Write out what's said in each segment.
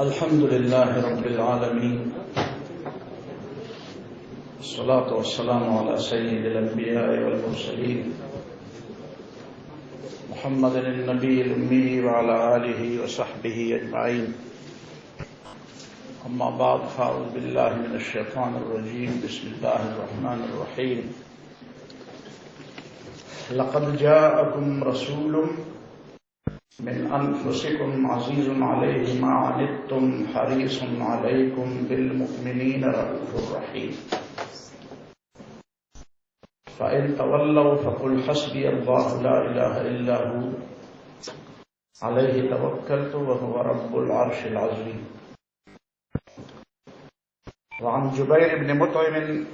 الحمد لله رب العالمين والصلاة والسلام على سيد الأنبياء والمرسلين محمد النبي الأمي وعلى آله وصحبه أجمعين. أما بعد فأعوذ بالله من الشيطان الرجيم. بسم الله الرحمن الرحيم. لقد جاءكم رسول من أنفسكم عزيز عليه ما عنتم حريص عليكم بالمؤمنين رؤوف رحيم. فإن تولوا فقل حسبي الله لا إله إلا هو عليه توكلت وهو رب العرش العظيم. وعن جبير بن مطعم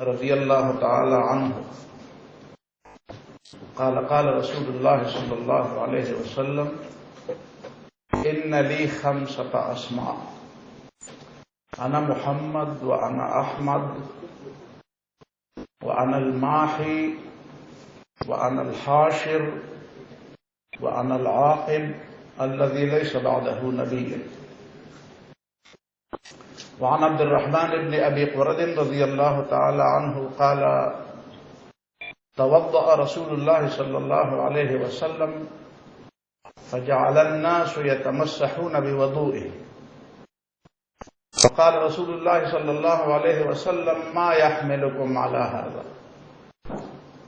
رضي الله تعالى عنه قال قال رسول الله صلى الله عليه وسلم إن لي 5 أسماء أنا محمد وأنا أحمد وأنا الماحي وأنا الحاشر وأنا العاقب الذي ليس بعده نبي. وعن عبد الرحمن بن أبي قرد رضي الله تعالى عنه قال توضأ رسول الله صلى الله عليه وسلم فجعل الناس يتمسحون بوضوئه فقال رسول الله صلى الله عليه وسلم ما يحملكم على هذا؟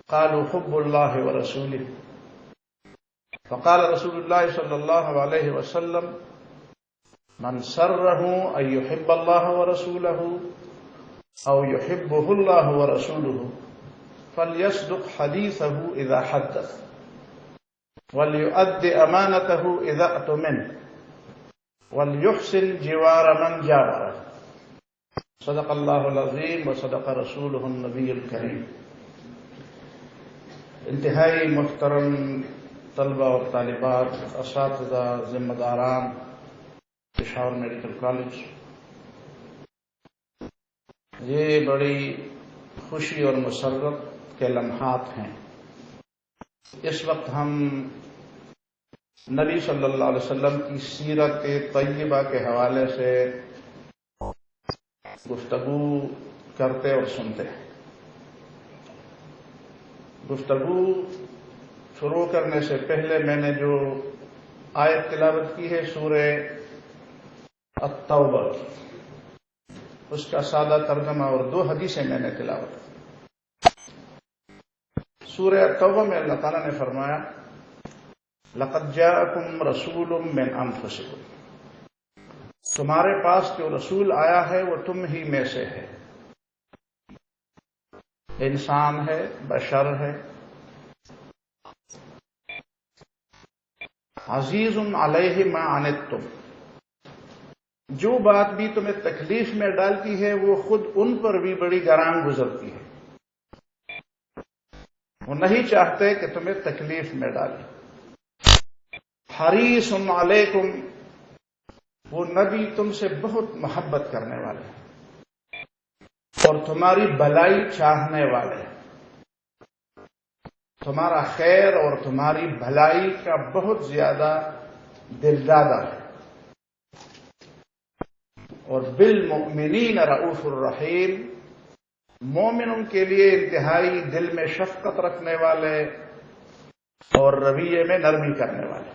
قالوا حب الله ورسوله. فقال رسول الله صلى الله عليه وسلم من سره أن يحب الله ورسوله أو يحبه الله ورسوله فليصدق حديثه إذا حدث وليؤد أمانته إذا اؤتمن وليحسن جوار من جاوره. صدق الله العظيم وصدق رسوله النبي الكريم. انتہائی محترم طلبہ اور طالبات، اساتذہ، ذمہ داران پشاور میڈیکل کالج، یہ بڑی خوشی اور مسرت کے لمحات ہیں. اس وقت ہم نبی صلی اللہ علیہ وسلم کی سیرت طیبہ کے حوالے سے گفتگو کرتے اور سنتے ہیں. گفتگو شروع کرنے سے پہلے میں نے جو آیت تلاوت کی ہے سورہ التوبہ، اس کا سادہ ترجمہ اور 2 حدیثیں میں نے تلاوت کی. سورہ التوبہ میں اللہ تعالیٰ نے فرمایا لقد جاءکم رسول من انفسکم، تمہارے پاس جو رسول آیا ہے وہ تم ہی میں سے ہے، انسان ہے، بشر ہے. عزیز علیہ ما عنتم، جو بات بھی تمہیں تکلیف میں ڈالتی ہے وہ خود ان پر بھی بڑی گران گزرتی ہے، وہ نہیں چاہتے کہ تمہیں تکلیف میں ڈالیں. حریص علیکم، وہ نبی تم سے بہت محبت کرنے والے ہیں اور تمہاری بھلائی چاہنے والے ہیں، تمہارا خیر اور تمہاری بھلائی کا بہت زیادہ دلدادہ ہے. اور بالمؤمنین رؤوف الرحیم، مومنوں کے لیے انتہائی دل میں شفقت رکھنے والے اور رویے میں نرمی کرنے والے.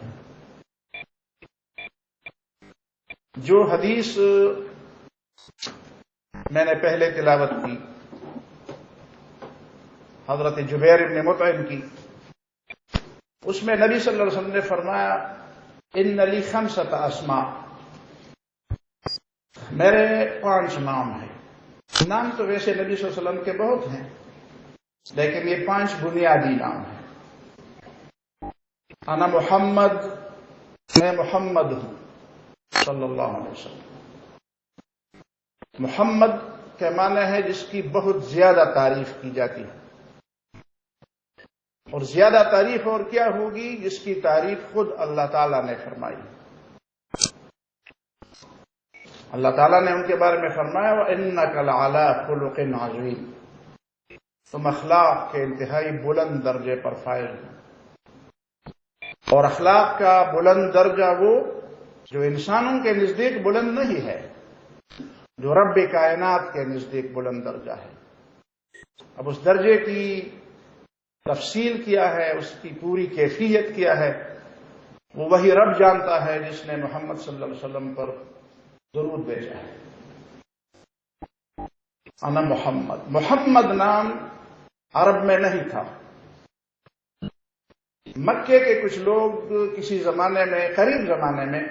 جو حدیث میں نے پہلے تلاوت کی حضرت جبیر بن مطعم کی، اس میں نبی صلی اللہ علیہ وسلم نے فرمایا ان لی 5 اسماء، میرے 5 نام ہیں. نام تو ویسے نبی صلی اللہ علیہ وسلم کے بہت ہیں، لیکن یہ 5 بنیادی نام ہیں. انا محمد میں محمد ہوں صلی اللہ علیہ وسلم۔ محمد کے معنی ہے جس کی بہت زیادہ تعریف کی جاتی ہے، اور زیادہ تعریف اور کیا ہوگی؟ جس کی تعریف خود اللہ تعالیٰ نے فرمائی۔ اللہ تعالیٰ نے ان کے بارے میں فرمایا وَإِنَّكَ لَعَلَىٰ خُلُقٍ عَظِيمٍ، تم اخلاق کے انتہائی بلند درجے پر فائز ہو۔ اور اخلاق کا بلند درجہ وہ جو انسانوں کے نزدیک بلند نہیں ہے، جو رب کائنات کے نزدیک بلند درجہ ہے۔ اب اس درجے کی تفصیل کیا ہے، اس کی پوری کیفیت کیا ہے، وہ وہی رب جانتا ہے جس نے محمد صلی اللہ علیہ وسلم پر درود بھیجا ہے۔ انا محمد، محمد نام عرب میں نہیں تھا۔ مکے کے کچھ لوگ کسی زمانے میں، قریب زمانے میں،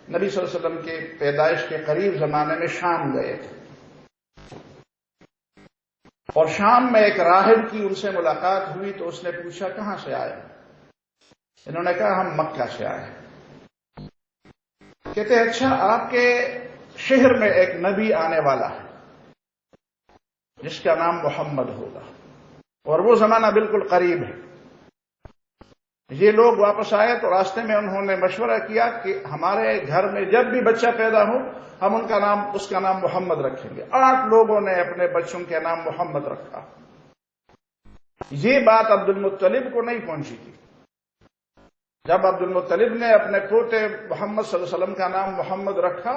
نبی صلی اللہ علیہ وسلم کے پیدائش کے قریب زمانے میں شام گئے تھے، اور شام میں ایک راہب کی ان سے ملاقات ہوئی تو اس نے پوچھا کہاں سے آئے؟ انہوں نے کہا ہم مکہ سے آئے۔ کہتے ہیں اچھا، آپ کے شہر میں ایک نبی آنے والا ہے جس کا نام محمد ہوگا، اور وہ زمانہ بالکل قریب ہے۔ یہ لوگ واپس آئے تو راستے میں انہوں نے مشورہ کیا کہ ہمارے گھر میں جب بھی بچہ پیدا ہو ہم اس کا نام محمد رکھیں گے۔ 8 لوگوں نے اپنے بچوں کے نام محمد رکھا۔ یہ بات عبد المطلب کو نہیں پہنچی تھی۔ جب عبد المطلب نے اپنے پوتے محمد صلی اللہ علیہ وسلم کا نام محمد رکھا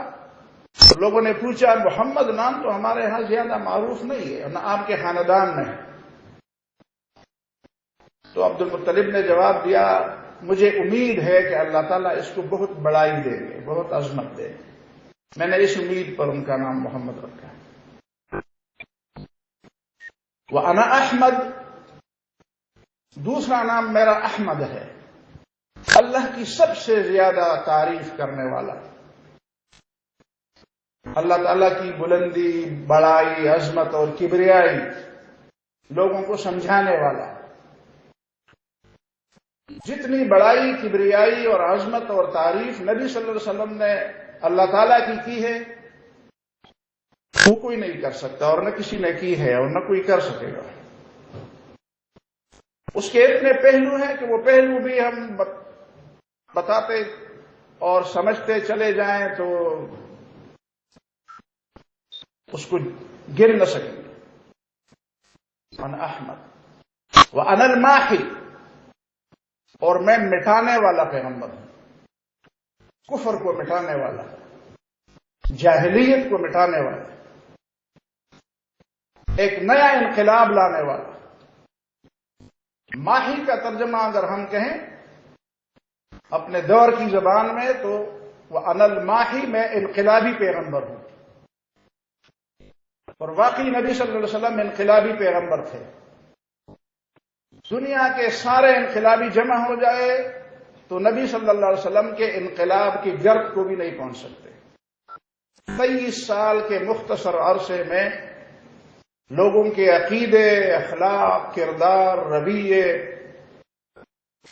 تو لوگوں نے پوچھا محمد نام تو ہمارے ہاں زیادہ معروف نہیں ہے، نہ آپ کے خاندان میں ہے۔ تو عبد المطلب نے جواب دیا مجھے امید ہے کہ اللہ تعالیٰ اس کو بہت بڑائی دیں گے، بہت عظمت دیں گے، میں نے اس امید پر ان کا نام محمد رکھا ہے۔ وَأَنَا أَحْمَدُ، دوسرا نام میرا احمد ہے، اللہ کی سب سے زیادہ تعریف کرنے والا، اللہ تعالیٰ کی بلندی، بڑائی، عظمت اور کبریائی لوگوں کو سمجھانے والا۔ جتنی بڑائی، کبریائی اور عظمت اور تعریف نبی صلی اللہ علیہ وسلم نے اللہ تعالیٰ کی ہے وہ کوئی نہیں کر سکتا، اور نہ کسی نے کی ہے اور نہ کوئی کر سکے گا۔ اس کے اتنے پہلو ہیں کہ وہ پہلو بھی ہم بتاتے اور سمجھتے چلے جائیں تو اس کو گر نہ سکیں گے۔ انا احمد وانا الماحی، اور میں مٹانے والا پیغمبر ہوں، کفر کو مٹانے والا، جاہلیت کو مٹانے والا، ایک نیا انقلاب لانے والا۔ ماہی کا ترجمہ اگر ہم کہیں اپنے دور کی زبان میں تو وہ انا الماحی، میں انقلابی پیغمبر ہوں۔ اور واقعی نبی صلی اللہ علیہ وسلم انقلابی پیغمبر تھے۔ دنیا کے سارے انقلابی جمع ہو جائے تو نبی صلی اللہ علیہ وسلم کے انقلاب کی گرد کو بھی نہیں پہنچ سکتے۔ 23 سال کے مختصر عرصے میں لوگوں کے عقیدے، اخلاق، کردار، رویے،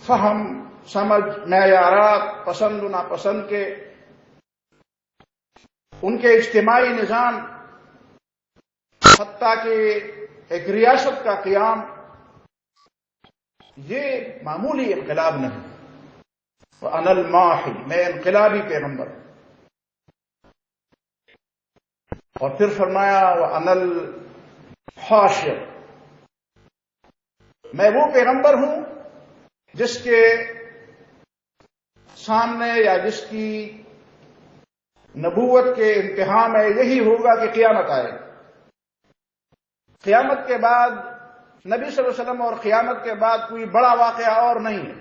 فہم، سمجھ، معیارات، پسند و ناپسند کے، ان کے اجتماعی نظام، حتیٰ کہ ایک ریاست کا قیام، یہ معمولی انقلاب نہیں۔ وَأَنَا الْمَاحِي، میں انقلابی پیغمبر ہوں۔ اور پھر فرمایا وَأَنَا الْحَاشِرُ، میں وہ پیغمبر ہوں جس کے سامنے یا جس کی نبوت کے انتہا میں یہی ہوگا کہ قیامت آئے۔ قیامت کے بعد نبی صلی اللہ علیہ وسلم اور قیامت کے بعد کوئی بڑا واقعہ اور نہیں ہے۔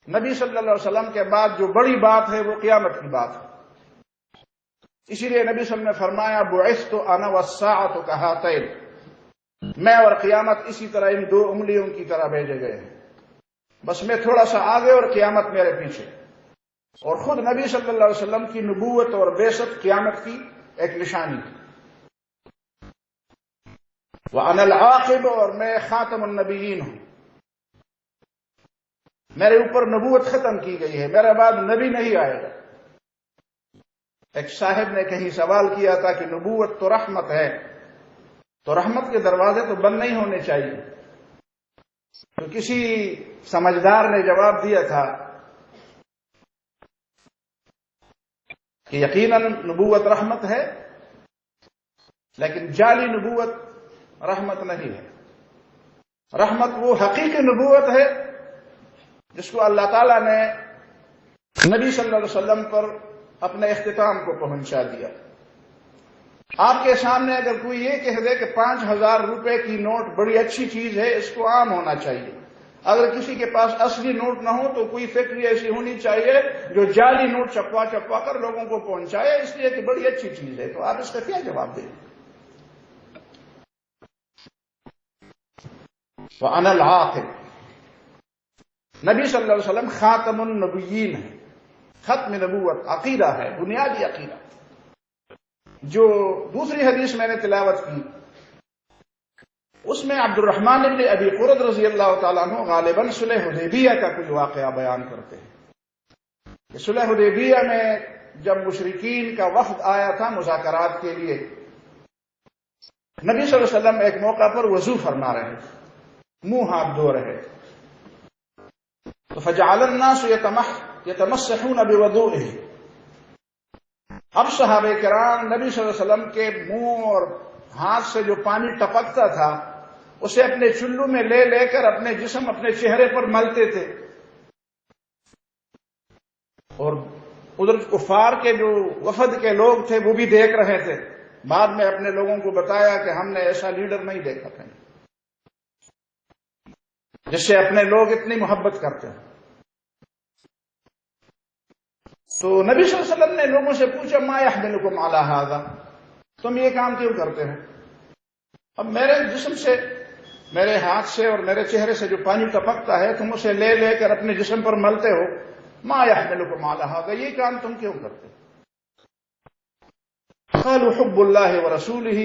نبی صلی اللہ علیہ وسلم کے بعد جو بڑی بات ہے وہ قیامت کی بات ہے۔ اسی لیے نبی صلی اللہ علیہ وسلم نے فرمایا بعثت انا والساعۃ کہاتین، میں اور قیامت اسی طرح ان 2 انگلیوں کی طرح بھیجے گئے ہیں، بس میں تھوڑا سا آگے اور قیامت میرے پیچھے۔ اور خود نبی صلی اللہ علیہ وسلم کی نبوت اور بعثت قیامت کی ایک نشانی تھی۔ وَأَنَا الْعَاقِبُ، اور میں خاتم النبیین ہوں، میرے اوپر نبوت ختم کی گئی ہے، میرے بعد نبی نہیں آئے گا۔ ایک صاحب نے کہیں سوال کیا تھا کہ نبوت تو رحمت ہے، تو رحمت کے دروازے تو بند نہیں ہونے چاہیے۔ تو کسی سمجھدار نے جواب دیا تھا کہ یقیناً نبوت رحمت ہے، لیکن جعلی نبوت رحمت نہیں ہے۔ رحمت وہ حقیقی نبوت ہے جس کو اللہ تعالیٰ نے نبی صلی اللہ علیہ وسلم پر اپنے اختتام کو پہنچا دیا۔ آپ کے سامنے اگر کوئی یہ کہہ دے کہ 5,000 روپے کی نوٹ بڑی اچھی چیز ہے، اس کو عام ہونا چاہیے، اگر کسی کے پاس اصلی نوٹ نہ ہو تو کوئی فیکٹری ایسی ہونی چاہیے جو جعلی نوٹ چھپوا کر لوگوں کو پہنچائے، اس لیے کہ بڑی اچھی چیز ہے، تو آپ اس کا کیا جواب دیں؟ وَأَنَا الْعَاقِبُ، نبی صلی اللہ علیہ وسلم خاتم النبیین ہے، ختم نبوت عقیدہ ہے، بنیادی عقیدہ۔ جو دوسری حدیث میں نے تلاوت کی اس میں عبد الرحمن بن ابی قرد رضی اللہ تعالیٰ عنہ غالباً صلح حدیبیہ کا کوئی واقعہ بیان کرتے ہیں کہ صلح حدیبیہ میں جب مشرکین کا وفد آیا تھا مذاکرات کے لیے، نبی صلی اللہ علیہ وسلم ایک موقع پر وضو فرما رہے تھے، منہ ہاتھ دھو رہے تھے، تو فجعل الناس یتمسحون بوضوئہ، اب صحابہ کرام نبی صلی اللہ علیہ وسلم کے منہ اور ہاتھ سے جو پانی ٹپکتا تھا اسے اپنے چلو میں لے لے کر اپنے جسم اپنے چہرے پر ملتے تھے، اور ادھر کفار کے جو وفد کے لوگ تھے وہ بھی دیکھ رہے تھے۔ بعد میں اپنے لوگوں کو بتایا کہ ہم نے ایسا لیڈر نہیں دیکھا کہیں جس سے اپنے لوگ اتنی محبت کرتے ہیں۔ تو نبی صلی اللہ علیہ وسلم نے لوگوں سے پوچھا ما یحملکم علی ھذا، تم یہ کام کیوں کرتے ہو؟ اب میرے جسم سے، میرے ہاتھ سے اور میرے چہرے سے جو پانی ٹپکتا ہے تم اسے لے لے کر اپنے جسم پر ملتے ہو، ما یحملکم علی ھذا، یہ کام تم کیوں کرتے ہو؟ قالوا حب اللہ ورسولہ،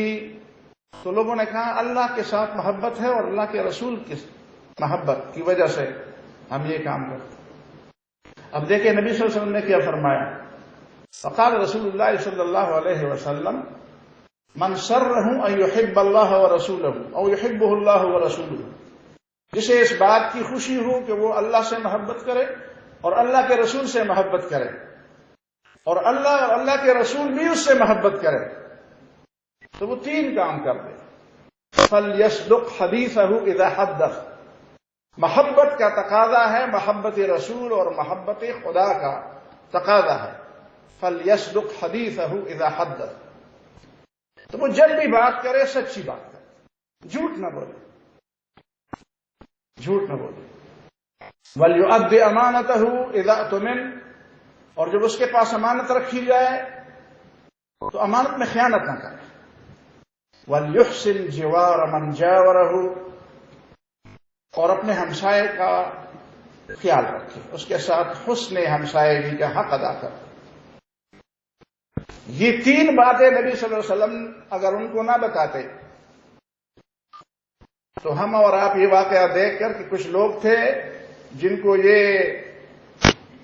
تو لوگوں نے کہا اللہ کے ساتھ محبت ہے اور اللہ کے رسول کی محبت کی وجہ سے ہم یہ کام کرتے ہیں۔ اب دیکھیں نبی صلی اللہ علیہ وسلم نے کیا فرمایا، فقال رسول اللہ صلی اللہ علیہ وسلم من سرہ ان یحب اللہ ورسولہ او یحبہ اللہ ورسولہ، جسے اس بات کی خوشی ہو کہ وہ اللہ سے محبت کرے اور اللہ کے رسول سے محبت کرے، اور اللہ اور اللہ کے رسول بھی اس سے محبت کرے، تو وہ 3 کام کر دے۔ فلیصدق حدیثہ اذا حدث، محبت کا تقاضا ہے، محبت رسول اور محبت خدا کا تقاضا ہے۔ فلیصدق حدیثہ اذا حدث، تو وہ جب بھی بات کرے سچی بات کرے، جھوٹ نہ بولے، جھوٹ نہ بولے۔ ولیؤد امانتہ اذا اؤتمن، اور جب اس کے پاس امانت رکھی جائے تو امانت میں خیانت نہ کرے۔ ولیحسن جوار من جاورہ، اور اپنے ہمسائے کا خیال رکھے، اس کے ساتھ حسن ہمسائیگی کا حق ادا کرے۔ یہ 3 باتیں نبی صلی اللہ علیہ وسلم اگر ان کو نہ بتاتے تو ہم اور آپ یہ واقعہ دیکھ کر کہ کچھ لوگ تھے جن کو یہ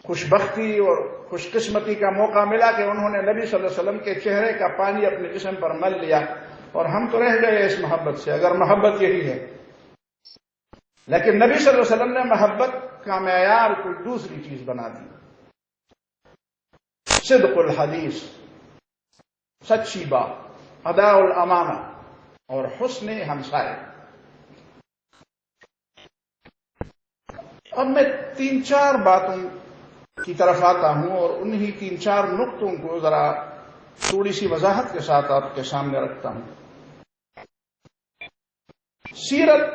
خوشبختی اور خوش قسمتی کا موقع ملا کہ انہوں نے نبی صلی اللہ علیہ وسلم کے چہرے کا پانی اپنے جسم پر مل لیا، اور ہم تو رہ گئے اس محبت سے، اگر محبت یہی ہے۔ لیکن نبی صلی اللہ علیہ وسلم نے محبت کا معیار کوئی دوسری چیز بنا دی، صدق الحدیث، سچی بات، اداء الامانہ، اور حسن ہمسائے۔ اب میں 3-4 باتوں کی طرف آتا ہوں اور انہی 3-4 نقطوں کو ذرا تھوڑی سی وضاحت کے ساتھ آپ کے سامنے رکھتا ہوں۔ سیرت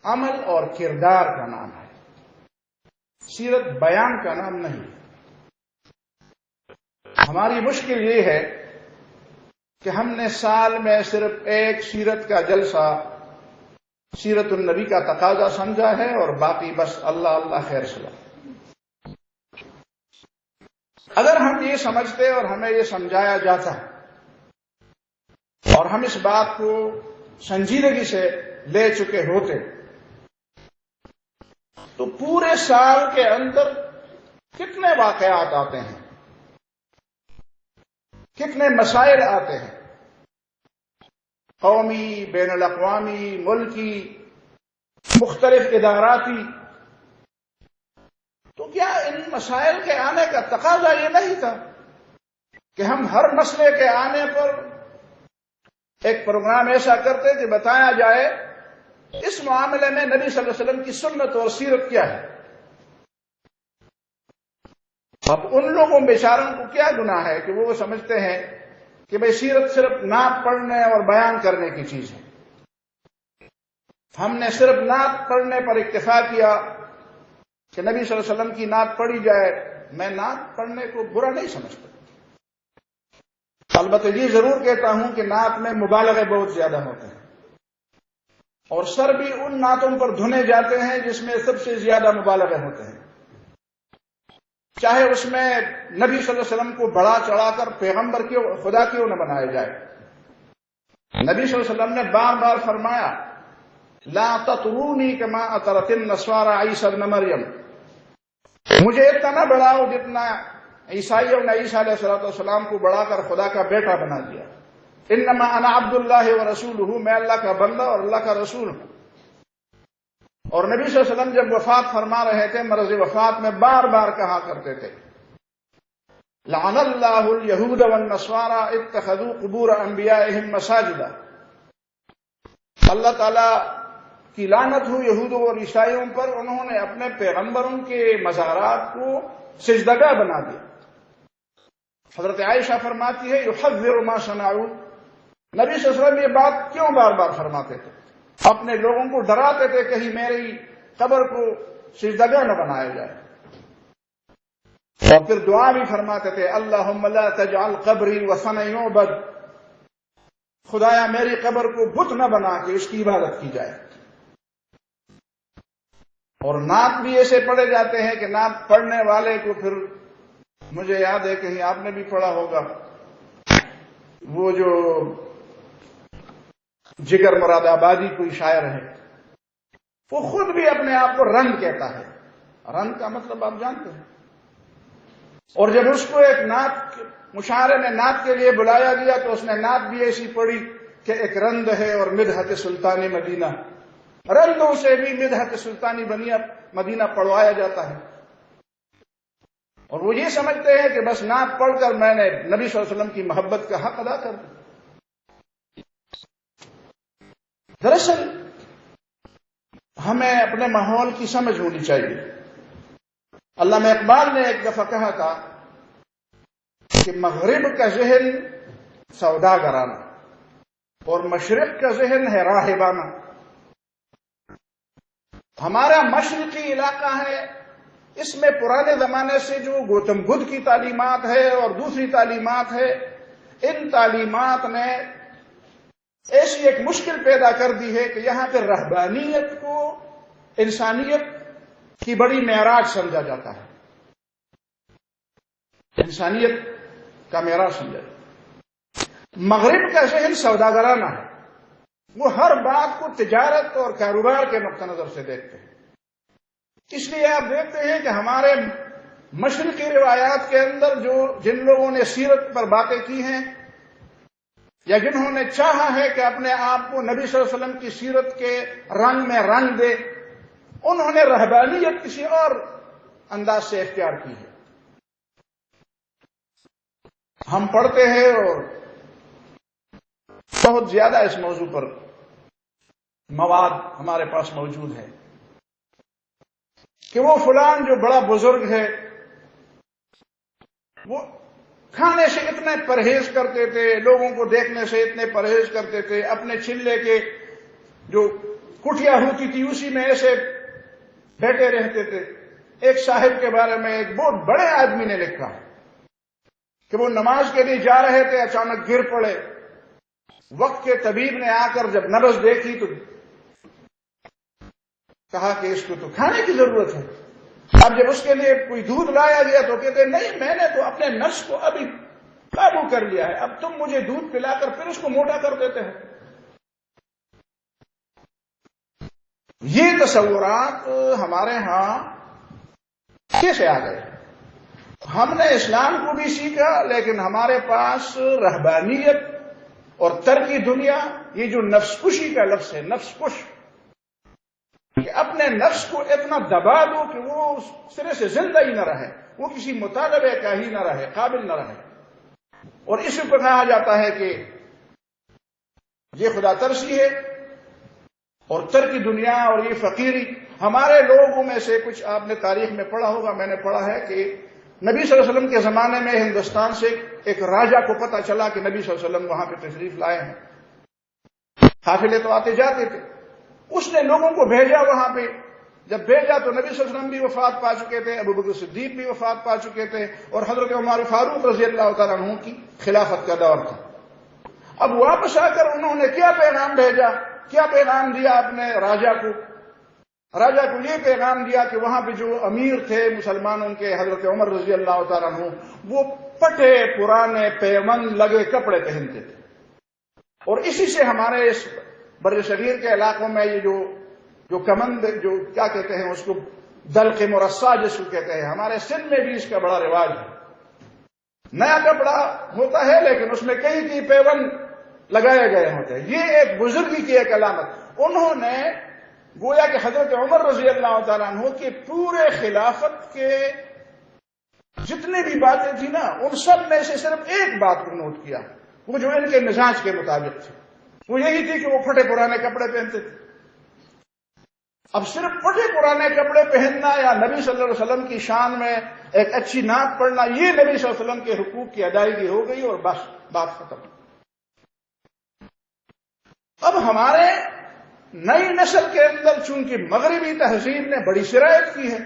عمل اور کردار کا نام ہے، سیرت بیان کا نام نہیں۔ ہماری مشکل یہ ہے کہ ہم نے سال میں صرف ایک سیرت کا جلسہ سیرت النبی کا تقاضا سمجھا ہے، اور باقی بس اللہ اللہ خیر سلا۔ اگر ہم یہ سمجھتے اور ہمیں یہ سمجھایا جاتا اور ہم اس بات کو سنجیدگی سے لے چکے ہوتے تو پورے سال کے اندر کتنے واقعات آتے ہیں، کتنے مسائل آتے ہیں، قومی، بین الاقوامی، ملکی، مختلف اداراتی. تو کیا ان مسائل کے آنے کا تقاضا یہ نہیں تھا کہ ہم ہر مسئلے کے آنے پر ایک پروگرام ایسا کرتے کہ بتایا جائے اس معاملے میں نبی صلی اللہ علیہ وسلم کی سنت اور سیرت کیا ہے؟ اب ان لوگوں بیچاروں کو کیا گناہ ہے کہ وہ سمجھتے ہیں کہ بھئی سیرت صرف نعت پڑھنے اور بیان کرنے کی چیز ہے. ہم نے صرف نعت پڑھنے پر اکتفا کیا کہ نبی صلی اللہ علیہ وسلم کی نعت پڑھی جائے. میں نعت پڑھنے کو برا نہیں سمجھتا، البتہ یہ ضرور کہتا ہوں کہ نعت میں مبالغے بہت زیادہ ہوتے ہیں، اور سر بھی ان نعتوں پر دھنے جاتے ہیں جس میں سب سے زیادہ مبالغے ہوتے ہیں، چاہے اس میں نبی صلی اللہ علیہ وسلم کو بڑا چڑھا کر پیغمبر خدا کیوں نہ بنایا جائے. نبی صلی اللہ علیہ وسلم نے بار بار فرمایا لا تطرونی کما اطرت النصارى عیسی ابن مریم، مجھے اتنا نہ بڑھاؤ جتنا عیسائیوں نے عیسیٰ علیہ السلام کو بڑھا کر خدا کا بیٹا بنا دیا. انما انا عبد اللہ ورسولہ، میں اللہ کا بندہ اور اللہ کا رسول ہوں. اور نبی صلی اللہ علیہ وسلم جب وفات فرما رہے تھے، مرض وفات میں بار بار کہا کرتے تھے لعن اللہ الیہود والنصارى اتخذوا قبور انبیائہم مساجدا، اللہ تعالی کی لعنت ہو یہود اور عیسائیوں پر، انہوں نے اپنے پیغمبروں کے مزارات کو سجدگاہ بنا دیا. حضرت عائشہ فرماتی ہے یحذر ما صنعوا، نبی صلی اللہ علیہ وسلم یہ بات کیوں بار بار فرماتے تھے؟ اپنے لوگوں کو ڈراتے تھے کہیں میری قبر کو سجدگاہ نہ بنایا جائے. اور پھر دعا بھی فرماتے تھے اللہم لا تجعل قبری وثنا یعبد، خدایا میری قبر کو بت نہ بنا کہ اس کی عبادت کی جائے. اور نعت بھی ایسے پڑھے جاتے ہیں کہ نعت پڑھنے والے کو پھر، مجھے یاد ہے کہیں آپ نے بھی پڑھا ہوگا، وہ جو جگر مراد آبادی کوئی شاعر ہے، وہ خود بھی اپنے آپ کو رنگ کہتا ہے. رنگ کا مطلب آپ جانتے ہیں. اور جب اس کو ایک نعت مشاعرے میں نعت کے لیے بلایا گیا تو اس نے نعت بھی ایسی پڑھی کہ ایک رند ہے اور مدحت سلطانی مدینہ، رندوں سے بھی مدحت سلطانی مدینہ پڑھوایا جاتا ہے. اور وہ یہ سمجھتے ہیں کہ بس نعت پڑھ کر میں نے نبی صلی اللہ علیہ وسلم کی محبت کا حق ادا کر دیا. دراصل ہمیں اپنے ماحول کی سمجھ ہونی چاہیے. علامہ اقبال نے ایک دفعہ کہا تھا کہ مغرب کا ذہن سوداگرانہ اور مشرق کا ذہن ہے راہبانہ. ہمارا مشرقی علاقہ ہے، اس میں پرانے زمانے سے جو گوتم بدھ کی تعلیمات ہے اور دوسری تعلیمات ہے، ان تعلیمات نے ایسی ایک مشکل پیدا کر دی ہے کہ یہاں پہ رہبانیت کو انسانیت کی بڑی معراج سمجھا جاتا ہے، انسانیت کا معراج سمجھا جاتا ہے. مغرب کا ذہن سوداگرانہ ہے، وہ ہر بات کو تجارت اور کاروبار کے نقطہ نظر سے دیکھتے ہیں. اس لیے آپ دیکھتے ہیں کہ ہمارے مشرقی روایات کے اندر جن لوگوں نے سیرت پر باتیں کی ہیں یا جنہوں نے چاہا ہے کہ اپنے آپ کو نبی صلی اللہ علیہ وسلم کی سیرت کے رنگ میں رنگ دے، انہوں نے رہبانیت کسی اور انداز سے اختیار کی ہے. ہم پڑھتے ہیں اور بہت زیادہ اس موضوع پر مواد ہمارے پاس موجود ہے کہ وہ فلان جو بڑا بزرگ ہے وہ کھانے سے اتنے پرہیز کرتے تھے، لوگوں کو دیکھنے سے اتنے پرہیز کرتے تھے، اپنے چلے کے جو کٹیا ہوتی تھی اسی میں ایسے بیٹھے رہتے تھے. ایک صاحب کے بارے میں ایک بہت بڑے آدمی نے لکھا کہ وہ نماز کے لیے جا رہے تھے، اچانک گر پڑے. وقت کے طبیب نے آ کر جب نبض دیکھی تو کہا کہ اس کو تو کھانے کی ضرورت ہے. اب جب اس کے لیے کوئی دودھ لایا گیا تو کہتے نہیں، میں نے تو اپنے نفس کو ابھی قابو کر لیا ہے، اب تم مجھے دودھ پلا کر پھر اس کو موٹا کر دیتے ہیں. یہ تصورات ہمارے ہاں کیسے آ گئے؟ ہم نے اسلام کو بھی سیکھا، لیکن ہمارے پاس رہبانیت اور ترکی دنیا، یہ جو نفس کشی کا لفظ ہے، نفس کش، کہ اپنے نفس کو اتنا دبا دو کہ وہ سرے سے زندہ ہی نہ رہے، وہ کسی مطالبے کا ہی نہ رہے، قابل نہ رہے. اور اس پر کہا جاتا ہے کہ یہ خدا ترسی ہے اور ترکی دنیا اور یہ فقیری. ہمارے لوگوں میں سے کچھ آپ نے تاریخ میں پڑھا ہوگا، میں نے پڑھا ہے کہ نبی صلی اللہ علیہ وسلم کے زمانے میں ہندوستان سے ایک راجا کو پتہ چلا کہ نبی صلی اللہ علیہ وسلم وہاں پہ تشریف لائے ہیں. قافلے تو آتے جاتے تھے. اس نے لوگوں کو بھیجا وہاں پہ. جب بھیجا تو نبی صلی اللہ علیہ وسلم بھی وفات پا چکے تھے، ابو بکر صدیق بھی وفات پا چکے تھے، اور حضرت عمر فاروق رضی اللہ تعالیٰ عنہ کی خلافت کا دور تھا. اب واپس آ کر انہوں نے کیا پیغام بھیجا، کیا پیغام دیا اپنے راجا کو؟ راجا کو یہ پیغام دیا کہ وہاں پہ جو امیر تھے مسلمانوں کے، حضرت عمر رضی اللہ تعالیٰ عنہ، وہ پٹے پرانے پیمند لگے کپڑے پہنتے تھے. اور اسی سے ہمارے اس بر صغیر کے علاقوں میں یہ جو کمند، جو کیا کہتے ہیں اس کو، دلق مرصع جس کو کہتے ہیں، ہمارے سندھ میں بھی اس کا بڑا رواج ہے. نیا کپڑا ہوتا ہے لیکن اس میں کئی پیوند لگائے گئے ہوتے ہیں. یہ ایک بزرگی کی ایک علامت. انہوں نے گویا کہ حضرت عمر رضی اللہ تعالیٰ عنہ کے پورے خلافت کے جتنے بھی باتیں تھیں نا، ان سب میں سے صرف ایک بات کو نوٹ کیا، وہ جو ان کے مزاج کے مطابق تھی. وہ یہی تھی کہ وہ پھٹے پرانے کپڑے پہنتے تھے. اب صرف پھٹے پرانے کپڑے پہننا یا نبی صلی اللہ علیہ وسلم کی شان میں ایک اچھی نعت پڑھنا، یہ نبی صلی اللہ علیہ وسلم کے حقوق کی ادائیگی ہو گئی اور بس بات ختم. اب ہمارے نئی نسل کے اندر چونکہ مغربی تہذیب نے بڑی سرایت کی ہے،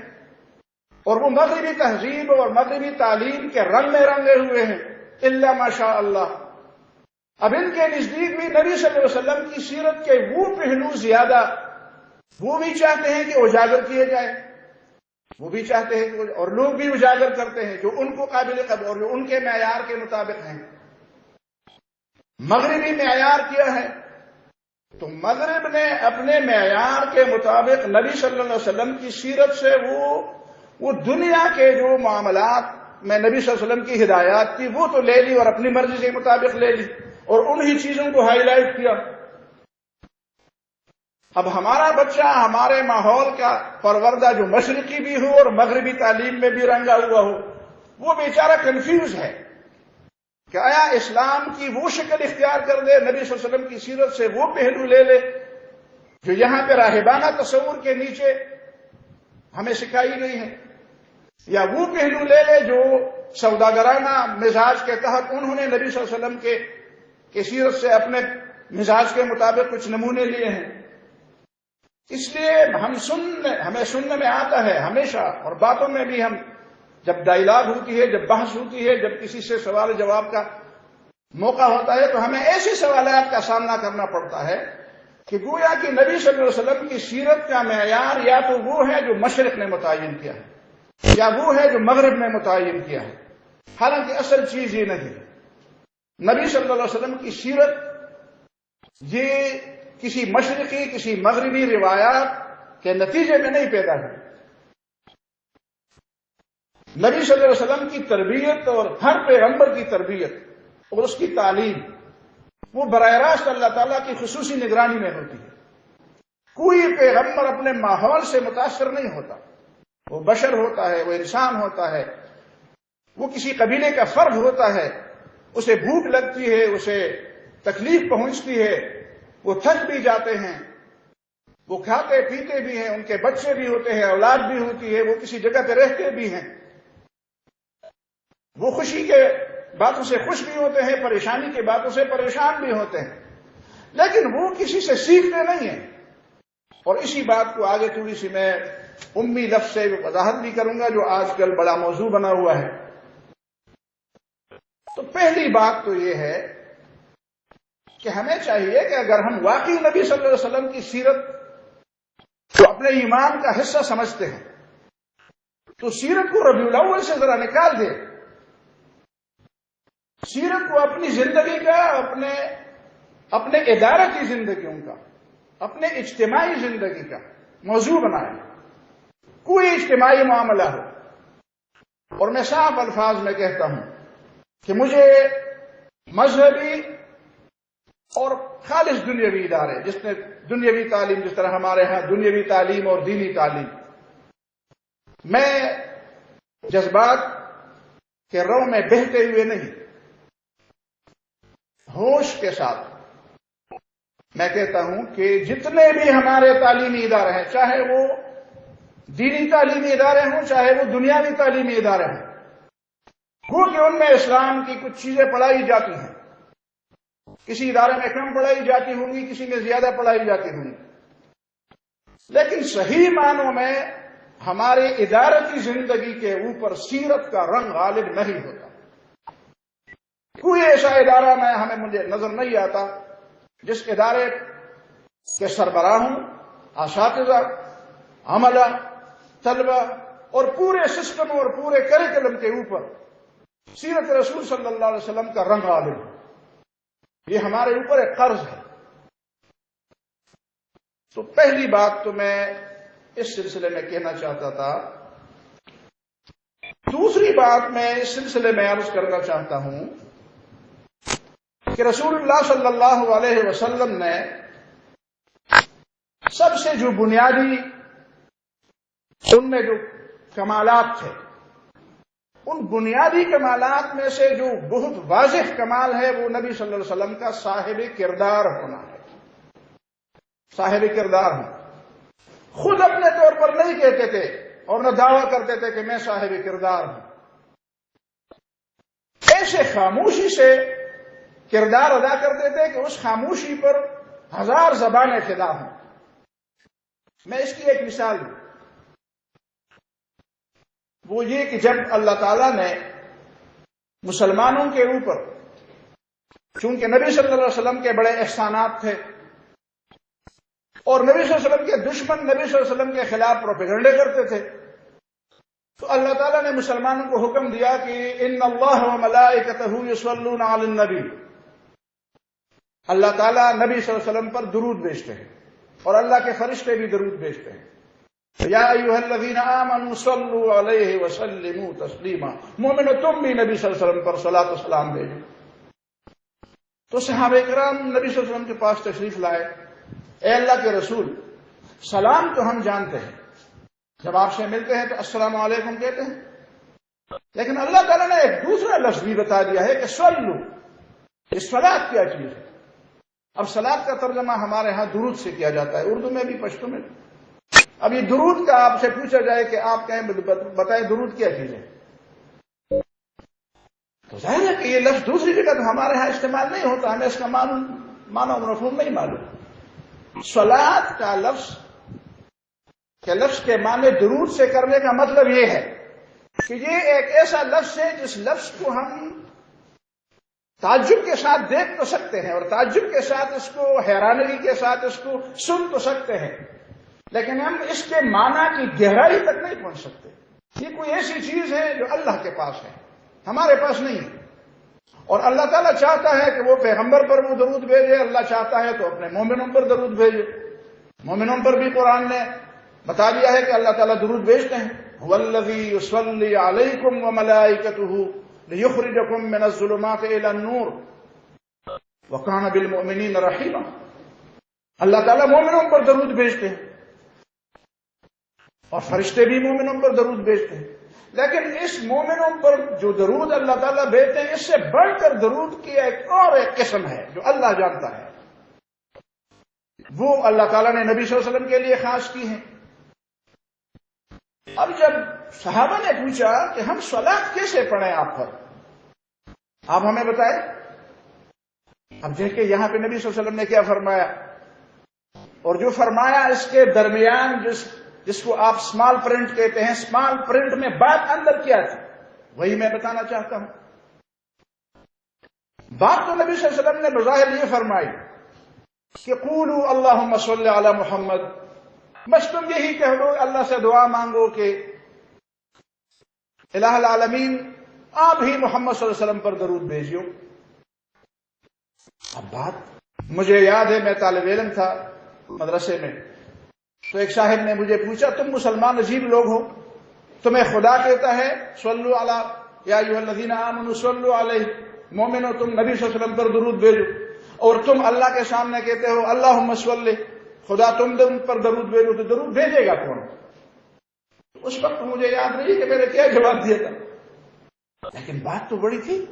اور وہ مغربی تہذیب اور مغربی تعلیم کے رنگ میں رنگے ہوئے ہیں، الا ماشاء اللہ. اب ان کے نزدیک بھی نبی صلی اللہ علیہ وسلم کی سیرت کے وہ پہلو زیادہ وہ بھی چاہتے ہیں کہ اجاگر کیے جائیں، وہ بھی چاہتے ہیں کہ، اور لوگ بھی اجاگر کرتے ہیں جو ان کو قابل قبول اور جو ان کے معیار کے مطابق ہیں. مغربی معیار کیا ہے؟ تو مغرب نے اپنے معیار کے مطابق نبی صلی اللہ علیہ وسلم کی سیرت سے وہ دنیا کے جو معاملات میں نبی صلی اللہ علیہ وسلم کی ہدایات تھی وہ تو لے لی اور اپنی مرضی کے مطابق لے لی اور انہی چیزوں کو ہائی لائٹ کیا. اب ہمارا بچہ ہمارے ماحول کا پروردہ جو مشرقی بھی ہو اور مغربی تعلیم میں بھی رنگا ہوا ہو، وہ بیچارہ کنفیوز ہے کہ آیا اسلام کی وہ شکل اختیار کر دے، نبی صلی اللہ علیہ وسلم کی سیرت سے وہ پہلو لے لے جو یہاں پہ راہبانہ تصور کے نیچے ہمیں سکھائی گئی ہے، یا وہ پہلو لے لے جو سوداگرانہ مزاج کے تحت انہوں نے نبی صلی اللہ علیہ وسلم کے سیرت سے اپنے مزاج کے مطابق کچھ نمونے لیے ہیں. اس لیے ہمیں سننے میں آتا ہے ہمیشہ، اور باتوں میں بھی ہم جب ڈائیلاگ ہوتی ہے، جب بحث ہوتی ہے، جب کسی سے سوال جواب کا موقع ہوتا ہے تو ہمیں ایسے سوالات کا سامنا کرنا پڑتا ہے کہ گویا کہ نبی صلی اللہ علیہ وسلم کی سیرت کا معیار یا تو وہ ہے جو مشرق نے متعین کیا ہے یا وہ ہے جو مغرب نے متعین کیا ہے. حالانکہ اصل چیز یہ نہیں. نبی صلی اللہ علیہ وسلم کی سیرت یہ کسی مشرقی کسی مغربی روایات کے نتیجے میں نہیں پیدا ہوئی. نبی صلی اللہ علیہ وسلم کی تربیت اور ہر پیغمبر کی تربیت اور اس کی تعلیم وہ براہ راست اللہ تعالیٰ کی خصوصی نگرانی میں ہوتی ہے. کوئی پیغمبر اپنے ماحول سے متاثر نہیں ہوتا. وہ بشر ہوتا ہے، وہ انسان ہوتا ہے، وہ کسی قبیلے کا فرد ہوتا ہے، اسے بھوک لگتی ہے، اسے تکلیف پہنچتی ہے، وہ تھک بھی جاتے ہیں، وہ کھاتے پیتے بھی ہیں، ان کے بچے بھی ہوتے ہیں، اولاد بھی ہوتی ہے، وہ کسی جگہ پہ رہتے بھی ہیں، وہ خوشی کے باتوں سے خوش بھی ہوتے ہیں، پریشانی کے باتوں سے پریشان بھی ہوتے ہیں، لیکن وہ کسی سے سیکھتے نہیں ہیں. اور اسی بات کو آگے تھوڑی سی میں امی لفظ سے وضاحت بھی کروں گا جو آج کل بڑا موضوع بنا ہوا ہے. تو پہلی بات تو یہ ہے کہ ہمیں چاہیے کہ اگر ہم واقعی نبی صلی اللہ علیہ وسلم کی سیرت کو اپنے ایمان کا حصہ سمجھتے ہیں تو سیرت کو ربیع الاول سے ذرا نکال دیں. سیرت کو اپنی زندگی کا، اپنے ادارتی زندگیوں کا، اپنے اجتماعی زندگی کا، موضوع بنائیں، کوئی اجتماعی معاملہ ہو، اور میں صاف الفاظ میں کہتا ہوں کہ مجھے مذہبی اور خالص دنیاوی ادارے، جس نے دنیاوی تعلیم، جس طرح ہمارے ہاں دنیاوی تعلیم اور دینی تعلیم، میں جذبات کے رو میں بہتے ہوئے نہیں، ہوش کے ساتھ میں کہتا ہوں کہ جتنے بھی ہمارے تعلیمی ادارے ہیں، چاہے وہ دینی تعلیمی ادارے ہوں، چاہے وہ دنیاوی تعلیمی ادارے ہوں، کیونکہ ان میں اسلام کی کچھ چیزیں پڑھائی جاتی ہیں، کسی ادارے میں کم پڑھائی جاتی ہوں گی، کسی میں زیادہ پڑھائی جاتی ہوں گی، لیکن صحیح معنوں میں ہماری ادارتی زندگی کے اوپر سیرت کا رنگ غالب نہیں ہوتا۔ کوئی ایسا ادارہ مجھے نظر نہیں آتا جس ادارے کے سربراہوں، اساتذہ، عملہ، طلبہ اور پورے سسٹم اور پورے کریکلم کے اوپر سیرت رسول صلی اللہ علیہ وسلم کا رنگ غالب ہو۔ یہ ہمارے اوپر ایک قرض ہے۔ تو پہلی بات تو میں اس سلسلے میں کہنا چاہتا تھا۔ دوسری بات میں اس سلسلے میں عرض کرنا چاہتا ہوں کہ رسول اللہ صلی اللہ علیہ وسلم نے سب سے جو بنیادی ان میں جو کمالات تھے، ان بنیادی کمالات میں سے جو بہت واضح کمال ہے وہ نبی صلی اللہ علیہ وسلم کا صاحب کردار ہونا ہے۔ صاحب کردار ہوں، خود اپنے طور پر نہیں کہتے تھے اور نہ دعویٰ کرتے تھے کہ میں صاحب کردار ہوں، ایسے خاموشی سے کردار ادا کرتے تھے کہ اس خاموشی پر ہزار زبانیں فدا ہوں۔ میں اس کی ایک مثال دوں، وہ یہ کہ جب اللہ تعالیٰ نے مسلمانوں کے اوپر، چونکہ نبی صلی اللہ علیہ وسلم کے بڑے احسانات تھے اور نبی صلی اللہ علیہ وسلم کے دشمن نبی صلی اللہ علیہ وسلم کے خلاف پروپیگنڈے کرتے تھے، تو اللہ تعالیٰ نے مسلمانوں کو حکم دیا کہ ان اللہ وملائکتہ یصلون علی النبی، اللہ تعالیٰ نبی صلی اللہ علیہ وسلم پر درود بھیجتے ہیں اور اللہ کے فرشتے بھی درود بھیجتے ہیں۔ یا ایھا الذین آمنوا صلوا علیہ وسلموا تسلیما، مومنو تم بھی نبی صلی اللہ علیہ وسلم پر صلاۃ و سلام بھیجو۔ تو صحابہ کرام نبی صلی اللہ علیہ وسلم کے پاس تشریف لائے، اے اللہ کے رسول، سلام تو ہم جانتے ہیں، جب آپ سے ملتے ہیں تو السلام علیکم کہتے ہیں، لیکن اللہ تعالیٰ نے ایک دوسرا لفظ بھی بتا دیا ہے کہ صلو، یہ صلاۃ کیا چیز ہے۔ اب صلاۃ کا ترجمہ ہمارے ہاں درود سے کیا جاتا ہے، اردو میں بھی پشتو میں بھی۔ اب یہ درود کا آپ سے پوچھا جائے کہ آپ کہیں بتائیں درود کیا چیز ہے، تو ظاہر ہے کہ یہ لفظ دوسری جگہ تو ہمارے ہاں استعمال نہیں ہوتا، ہمیں اس کا معنی و مفہوم نہیں معلوم۔ صلاۃ کا لفظ کے معنی درود سے کرنے کا مطلب یہ ہے کہ یہ ایک ایسا لفظ ہے جس لفظ کو ہم تعجب کے ساتھ دیکھ تو سکتے ہیں اور تعجب کے ساتھ اس کو، حیرانگی کے ساتھ اس کو سن تو سکتے ہیں، لیکن ہم اس کے معنی کی گہرائی تک نہیں پہنچ سکتے۔ یہ کوئی ایسی چیز ہے جو اللہ کے پاس ہے، ہمارے پاس نہیں ہے، اور اللہ تعالیٰ چاہتا ہے کہ وہ پیغمبر پر وہ درود بھیجے، اللہ چاہتا ہے تو اپنے مومنوں پر درود بھیجے۔ مومنوں پر بھی قرآن نے بتا دیا ہے کہ اللہ تعالیٰ درود بھیجتے ہیں، هو الذی یصلی علیکم وملائکتہ لیخرجکم من الظلمات الی النور وکان بالمؤمنین رحیما۔ اللہ تعالیٰ مومنوں پر درود بھیجتے ہیں اور فرشتے بھی مومنوں پر درود بھیجتے ہیں، لیکن اس مومنوں پر جو درود اللہ تعالیٰ بھیجتے ہیں، اس سے بڑھ کر درود کی ایک قسم ہے جو اللہ جانتا ہے، وہ اللہ تعالیٰ نے نبی صلی اللہ علیہ وسلم کے لیے خاص کی ہیں۔ اب جب صحابہ نے پوچھا کہ ہم صلاۃ کیسے پڑھیں آپ پر، آپ ہمیں بتائیں۔ اب دیکھیں یہاں پہ نبی صلی اللہ علیہ وسلم نے کیا فرمایا، اور جو فرمایا اس کے درمیان جس کو آپ اسمال پرنٹ کہتے ہیں، اسمال پرنٹ میں بات اندر کیا تھی وہی میں بتانا چاہتا ہوں۔ بات تو نبی صلی اللہ علیہ وسلم نے بظاہر یہ فرمائی کہ قولوا اللہم صل علی محمد، بس تم یہی کہہ دو، اللہ سے دعا مانگو کہ الہ العالمین آپ ہی محمد صلی اللہ علیہ وسلم پر درود بھیجو۔ اب بات مجھے یاد ہے، میں طالب علم تھا مدرسے میں، تو ایک صاحب نے مجھے پوچھا تم مسلمان عجیب لوگ ہو، تمہیں خدا کہتا ہے صلو علی یا ایھا الذین آمنوا صلو علیہ، مومنو تم نبی صلی اللہ علیہ وسلم پر درود بھیجو، اور تم اللہ کے سامنے کہتے ہو اللہم صلی، خدا تم پر درود بھیجو، تو درود بھیجے گا کون؟ اس وقت مجھے یاد نہیں کہ میں نے کیا جواب دیا تھا، لیکن بات تو بڑی تھی۔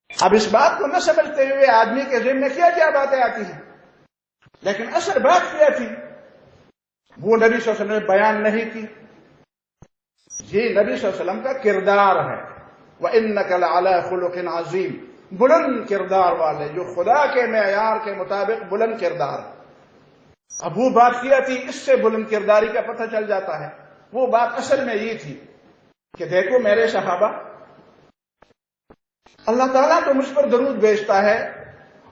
اب اس بات کو نہ سمجھتے ہوئے آدمی کے ذہن میں کیا کیا باتیں آتی ہیں، لیکن اصل بات کیا تھی وہ نبی صلی اللہ علیہ وسلم نے بیان نہیں کی۔ یہ نبی صلی اللہ علیہ وسلم کا کردار ہے، وَإِنَّكَ لَعَلَىٰ خُلُقٍ عَظِيمٍ، بلند کردار والے، جو خدا کے معیار کے مطابق بلند کردار ہے۔ اب وہ بات کیا تھی، اس سے بلند کرداری کا پتہ چل جاتا ہے۔ وہ بات اصل میں یہ تھی کہ دیکھو میرے صحابہ، اللہ تعالیٰ تو مجھ پر درود بھیجتا ہے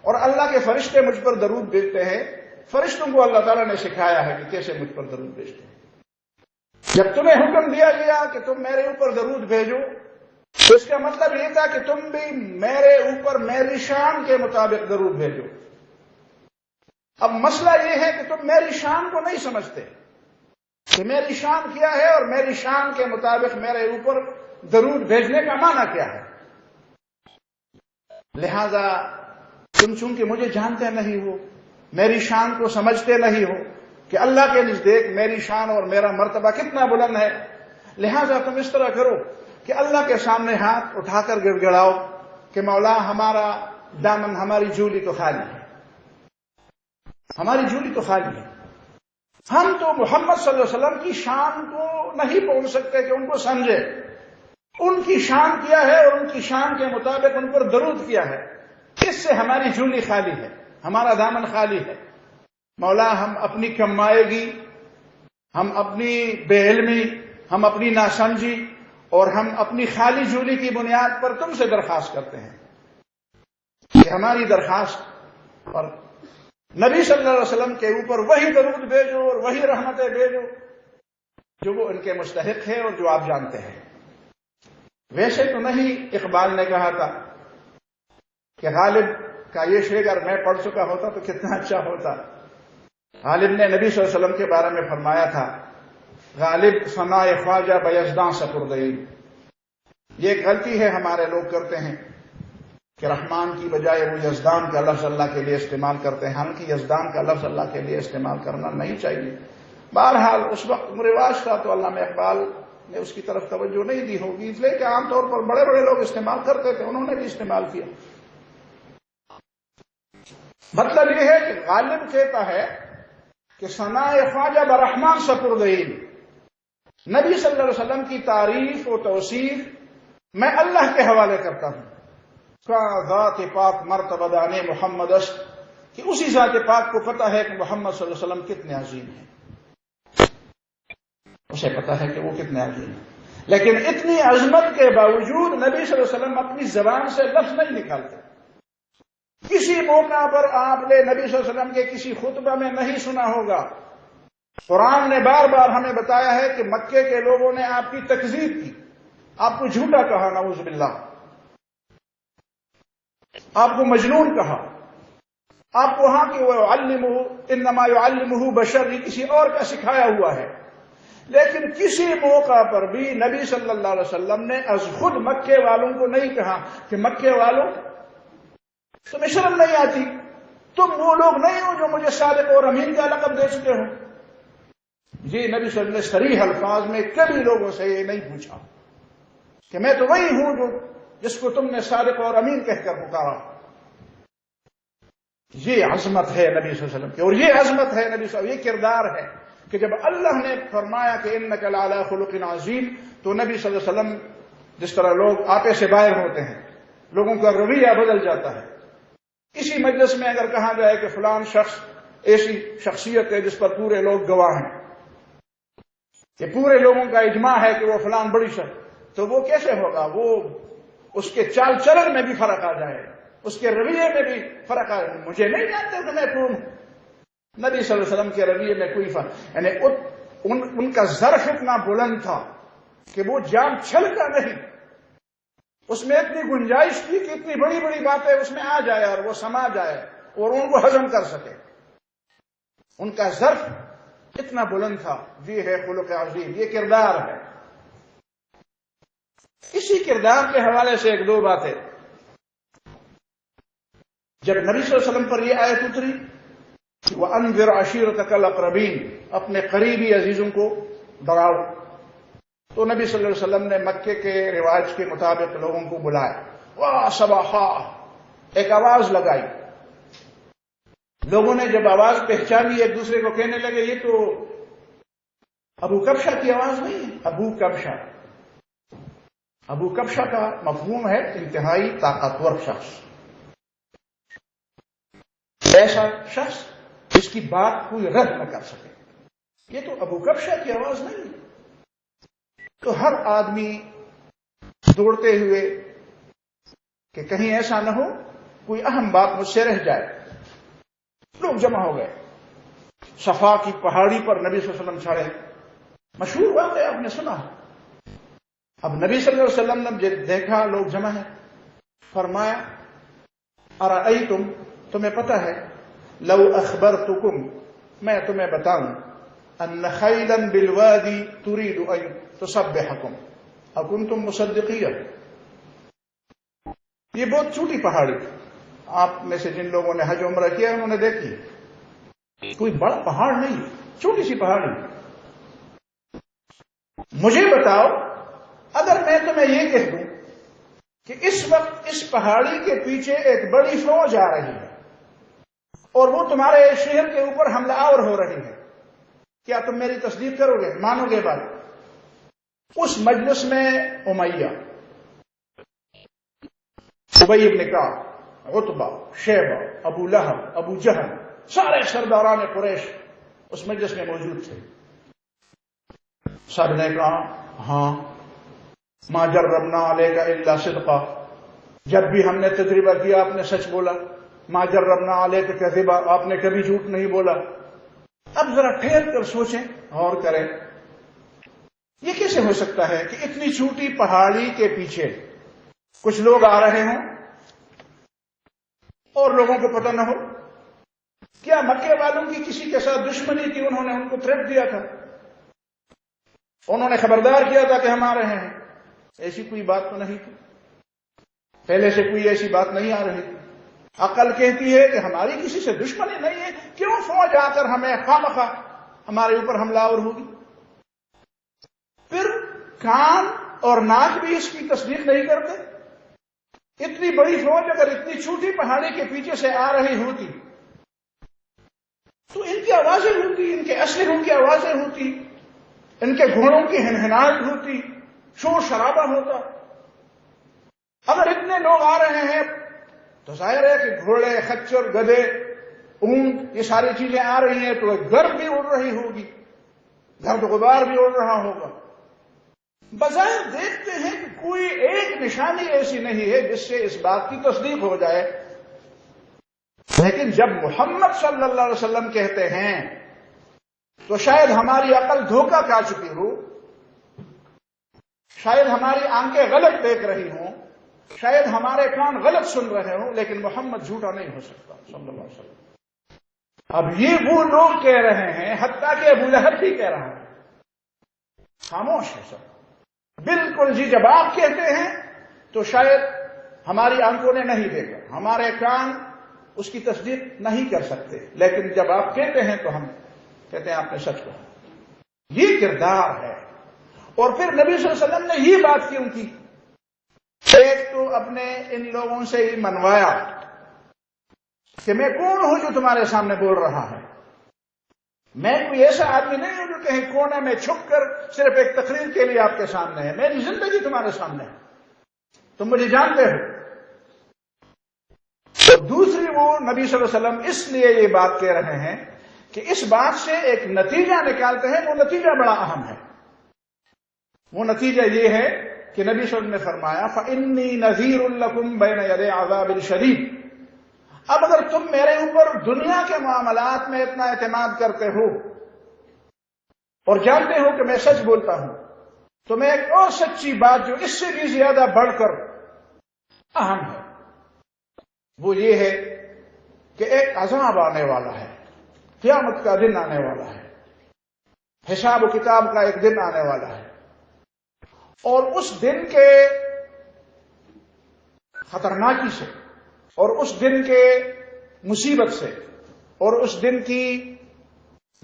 اور اللہ کے فرشتے مجھ پر درود بھیجتے ہیں، فرشتوں کو اللہ تعالیٰ نے سکھایا ہے کہ کیسے مجھ پر درود بھیجتے ہیں۔ جب تمہیں حکم دیا گیا کہ تم میرے اوپر درود بھیجو، تو اس کا مطلب یہ تھا کہ تم بھی میرے اوپر میری شان کے مطابق درود بھیجو۔ اب مسئلہ یہ ہے کہ تم میری شان کو نہیں سمجھتے کہ میری شان کیا ہے اور میری شان کے مطابق میرے اوپر درود بھیجنے کا معنی کیا ہے۔ لہذا تم چونکہ مجھے جانتے نہیں ہو، میری شان کو سمجھتے نہیں ہو کہ اللہ کے نزدیک میری شان اور میرا مرتبہ کتنا بلند ہے، لہذا تم اس طرح کرو کہ اللہ کے سامنے ہاتھ اٹھا کر گڑ گڑاؤ کہ مولا ہمارا دامن، ہماری جھولی تو خالی ہے، ہماری جھولی تو خالی ہے۔ ہم تو محمد صلی اللہ علیہ وسلم کی شان کو نہیں پہنچ سکتے کہ ان کو سمجھے، ان کی شان کیا ہے اور ان کی شان کے مطابق ان پر درود کیا ہے، اس سے ہماری جھولی خالی ہے، ہمارا دامن خالی ہے۔ مولا ہم اپنی کمائیگی، ہم اپنی بے علمی، ہم اپنی ناسمجھی اور ہم اپنی خالی جھولی کی بنیاد پر تم سے درخواست کرتے ہیں کہ ہماری درخواست پر نبی صلی اللہ علیہ وسلم کے اوپر وہی درود بھیجو اور وہی رحمتیں بھیجو جو وہ ان کے مستحق ہے اور جو آپ جانتے ہیں۔ ویسے تو نہیں، اقبال نے کہا تھا کہ غالب کا یہ شعر اگر میں پڑھ چکا ہوتا تو کتنا اچھا ہوتا۔ غالب نے نبی صلی اللہ علیہ وسلم کے بارے میں فرمایا تھا، غالب ثناء خواجہ بیزداں سپردئی۔ یہ ایک غلطی ہے ہمارے لوگ کرتے ہیں کہ رحمان کی بجائے وہ یزدان کا لفظ اللہ کے لیے استعمال کرتے ہیں، حالانکہ یزدان کا لفظ اللہ کے لیے استعمال کرنا نہیں چاہیے۔ بہرحال اس وقت رواج تھا تو علامہ اقبال نے اس کی طرف توجہ نہیں دی ہوگی، اس لیے کہ عام طور پر بڑے بڑے لوگ استعمال کرتے تھے، انہوں نے بھی استعمال کیا۔ مطلب یہ ہے کہ غالب کہتا ہے کہ ثناء خواجہ برحمان سپردئی، نبی صلی اللہ علیہ وسلم کی تعریف و توصیف میں اللہ کے حوالے کرتا ہوں۔ ذات پاک مرتبہ دانے محمد است، کہ اسی ذات پاک کو پتہ ہے کہ محمد صلی اللہ علیہ وسلم کتنے عظیم ہیں، اسے پتہ ہے کہ وہ کتنے عظیم ہیں، لیکن اتنی عظمت کے باوجود نبی صلی اللہ علیہ وسلم اپنی زبان سے لفظ نہیں نکالتے۔ کسی موقع پر آپ نے نبی صلی اللہ علیہ وسلم کے کسی خطبہ میں نہیں سنا ہوگا۔ قرآن نے بار بار ہمیں بتایا ہے کہ مکے کے لوگوں نے آپ کی تکذیب کی، آپ کو جھوٹا کہا، نعوذ باللہ، آپ کو مجنون کہا، آپ کو ہاں کہ وہ يعلمہ انما يعلمہ بشر، کسی اور کا سکھایا ہوا ہے، لیکن کسی موقع پر بھی نبی صلی اللہ علیہ وسلم نے از خود مکے والوں کو نہیں کہا کہ مکے والوں تمہیں شرم نہیں آتی، تم وہ لوگ نہیں ہو جو مجھے صادق اور امین کا لقب دے چکے ہو۔ یہ نبی صلی اللہ علیہ وسلم نے صریح الفاظ میں کبھی لوگوں سے یہ نہیں پوچھا کہ میں تو وہی ہوں جو جس کو تم نے صادق اور امین کہہ کر پکارا۔ یہ عظمت ہے نبی صلی اللہ علیہ وسلم کی، اور یہ عظمت ہے نبی صلی اللہ علیہ وسلم، یہ کردار ہے کہ جب اللہ نے فرمایا کہ انک لعلی خلق عظیم، تو نبی صلی اللہ علیہ وسلم جس طرح لوگ آپے سے باہر ہوتے ہیں، لوگوں کا رویہ بدل جاتا ہے۔ کسی مجلس میں اگر کہا جائے کہ فلان شخص ایسی شخصیت ہے جس پر پورے لوگ گواہ ہیں، یہ پورے لوگوں کا اجماع ہے کہ وہ فلان بڑی شخص، تو وہ کیسے ہوگا؟ وہ اس کے چال چلن میں بھی فرق آ جائے، اس کے رویے میں بھی فرق آ جائے۔ مجھے نہیں جانتے کہ میں کون ہوں؟ نبی صلی اللہ علیہ وسلم کے رویے میں کوئی فرق، یعنی ان کا ظرف اتنا بلند تھا کہ وہ جان چھلکا نہیں، اس میں اتنی گنجائش تھی کہ اتنی بڑی بڑی باتیں اس میں آ جائے اور وہ سما جائے اور ان کو ہضم کر سکے۔ ان کا ظرف اتنا بلند تھا. یہ ہے خلق عظیم، یہ کردار ہے. اسی کردار کے حوالے سے ایک دو باتیں. جب نبی صلی اللہ علیہ وسلم پر یہ آیت اتری وَأَنذِرْ عَشِيرَتَكَ الْأَقْرَبِينَ، اپنے قریبی عزیزوں کو ڈراؤ، تو نبی صلی اللہ علیہ وسلم نے مکے کے رواج کے مطابق لوگوں کو بلایا. وَصَبَحَا، ایک آواز لگائی. لوگوں نے جب آواز پہچانی ایک دوسرے کو کہنے لگے یہ تو ابو کبشہ کی آواز نہیں ہے. ابو کبشہ، ابو کبشہ کا مفہوم ہے انتہائی طاقتور شخص، ایسا شخص جس کی بات کوئی رد نہ کر سکے. یہ تو ابو کبشہ کی آواز نہیں ہے. تو ہر آدمی دوڑتے ہوئے کہ کہیں ایسا نہ ہو کوئی اہم بات مجھ سے رہ جائے. لوگ جمع ہو گئے. صفا کی پہاڑی پر نبی صلی اللہ علیہ وسلم چڑھے. مشہور واقعہ آپ نے سنا. اب نبی صلی اللہ علیہ وسلم نے دیکھا لوگ جمع ہیں، فرمایا ارأیتم، تمہیں پتہ ہے، لو اخبرتکم، میں تمہیں بتاؤں، ان خیلا بالوادی تريد ان تسبحکم اکنتم مصدقین. یہ بہت چھوٹی پہاڑی تھی. آپ میں سے جن لوگوں نے حج عمرہ کیا انہوں نے دیکھی، کوئی بڑا پہاڑ نہیں، چھوٹی سی پہاڑی. مجھے بتاؤ اگر میں تمہیں یہ کہہ دوں کہ اس وقت اس پہاڑی کے پیچھے ایک بڑی فوج آ رہی ہے اور وہ تمہارے شہر کے اوپر حملہ آور ہو رہی ہے، کیا تم میری تصدیق کرو گے، مانو گے بات؟ اس مجلس میں امیہ، ابی بن کعب، عتبہ، شیبہ، ابو لہب، ابو جہل، سارے سرداران قریش اس مجلس میں موجود تھے. سب نے کہا ہاں ما جربنا علیک الا صدقا، جب بھی ہم نے تجربہ کیا آپ نے سچ بولا. ما جربنا علیک کذبا، آپ نے کبھی جھوٹ نہیں بولا. اب ذرا ٹھہر کر سوچیں اور کریں، یہ کیسے ہو سکتا ہے کہ اتنی چھوٹی پہاڑی کے پیچھے کچھ لوگ آ رہے ہوں اور لوگوں کو پتہ نہ ہو؟ کیا مکے والوں کی کسی کے ساتھ دشمنی تھی؟ انہوں نے ان کو تھریٹ دیا تھا، انہوں نے خبردار کیا تھا کہ ہم آ رہے ہیں. ایسی کوئی بات تو نہیں تھی، پہلے سے کوئی ایسی بات نہیں آ رہی تھی. عقل کہتی ہے کہ ہماری کسی سے دشمنی نہیں ہے، کیوں فوج آ کر ہمیں خواہ ہمارے اوپر حملہ آور ہوگی؟ پھر کان اور ناک بھی اس کی تصدیق نہیں کرتے. اتنی بڑی فوج اگر اتنی چھوٹی پہاڑی کے پیچھے سے آ رہی ہوتی تو ان کی آوازیں ہوتی، ان کے اسلحوں کی آوازیں ہوتی، ان کے گھوڑوں کی ہنہناہٹ ہوتی، شور شرابہ ہوتا. اگر اتنے لوگ آ رہے ہیں تو ظاہر ہے کہ گھوڑے، خچر، گدھے، اونٹ، یہ ساری چیزیں آ رہی ہیں تو گرد بھی اڑ رہی ہوگی، گرد غبار بھی اڑ رہا ہوگا. بظاہر دیکھتے ہیں کہ کوئی ایک نشانی ایسی نہیں ہے جس سے اس بات کی تصدیق ہو جائے. لیکن جب محمد صلی اللہ علیہ وسلم کہتے ہیں تو شاید ہماری عقل دھوکہ کھا چکی ہو، شاید ہماری آنکھیں غلط دیکھ رہی ہوں، شاید ہمارے کان غلط سن رہے ہوں، لیکن محمد جھوٹا نہیں ہو سکتا صلی اللہ علیہ وسلم. اب یہ وہ لوگ کہہ رہے ہیں، حتیٰ کہ ابو لہب بھی کہہ رہا ہے. خاموش ہے سب بالکل. جی جب آپ کہتے ہیں تو شاید ہماری آنکھوں نے نہیں دیکھا، ہمارے کان اس کی تصدیق نہیں کر سکتے، لیکن جب آپ کہتے ہیں تو ہم کہتے ہیں آپ نے سچ کہا. یہ کردار ہے. اور پھر نبی صلی اللہ علیہ وسلم نے یہ بات کیوں کی؟ ایک تو اپنے ان لوگوں سے ہی منوایا کہ میں کون ہوں جو تمہارے سامنے بول رہا ہے. میں کوئی ایسا آدمی نہیں ہوں جو کہیں کونے میں چھپ کر صرف ایک تقریر کے لیے آپ کے سامنے ہے. میری زندگی تمہارے سامنے ہے، تم مجھے جانتے ہو. اور دوسری وہ نبی صلی اللہ علیہ وسلم اس لیے یہ بات کہہ رہے ہیں کہ اس بات سے ایک نتیجہ نکالتے ہیں. وہ نتیجہ بڑا اہم ہے. وہ نتیجہ یہ ہے کہ نبی صلی اللہ علیہ وسلم نے فرمایا فَإِنِّي نَذِيرٌ لَكُمْ بَيْنَ يَدَيْ عَذَابٍ شَدِيدٍ. اب اگر تم میرے اوپر دنیا کے معاملات میں اتنا اعتماد کرتے ہو اور جانتے ہو کہ میں سچ بولتا ہوں، تو میں ایک اور سچی بات جو اس سے بھی زیادہ بڑھ کر اہم ہے وہ یہ ہے کہ ایک عذاب آنے والا ہے، قیامت کا دن آنے والا ہے. حساب و کتاب کا ایک دن آنے والا ہے، اور اس دن کے خطرناکی سے اور اس دن کے مصیبت سے اور اس دن کی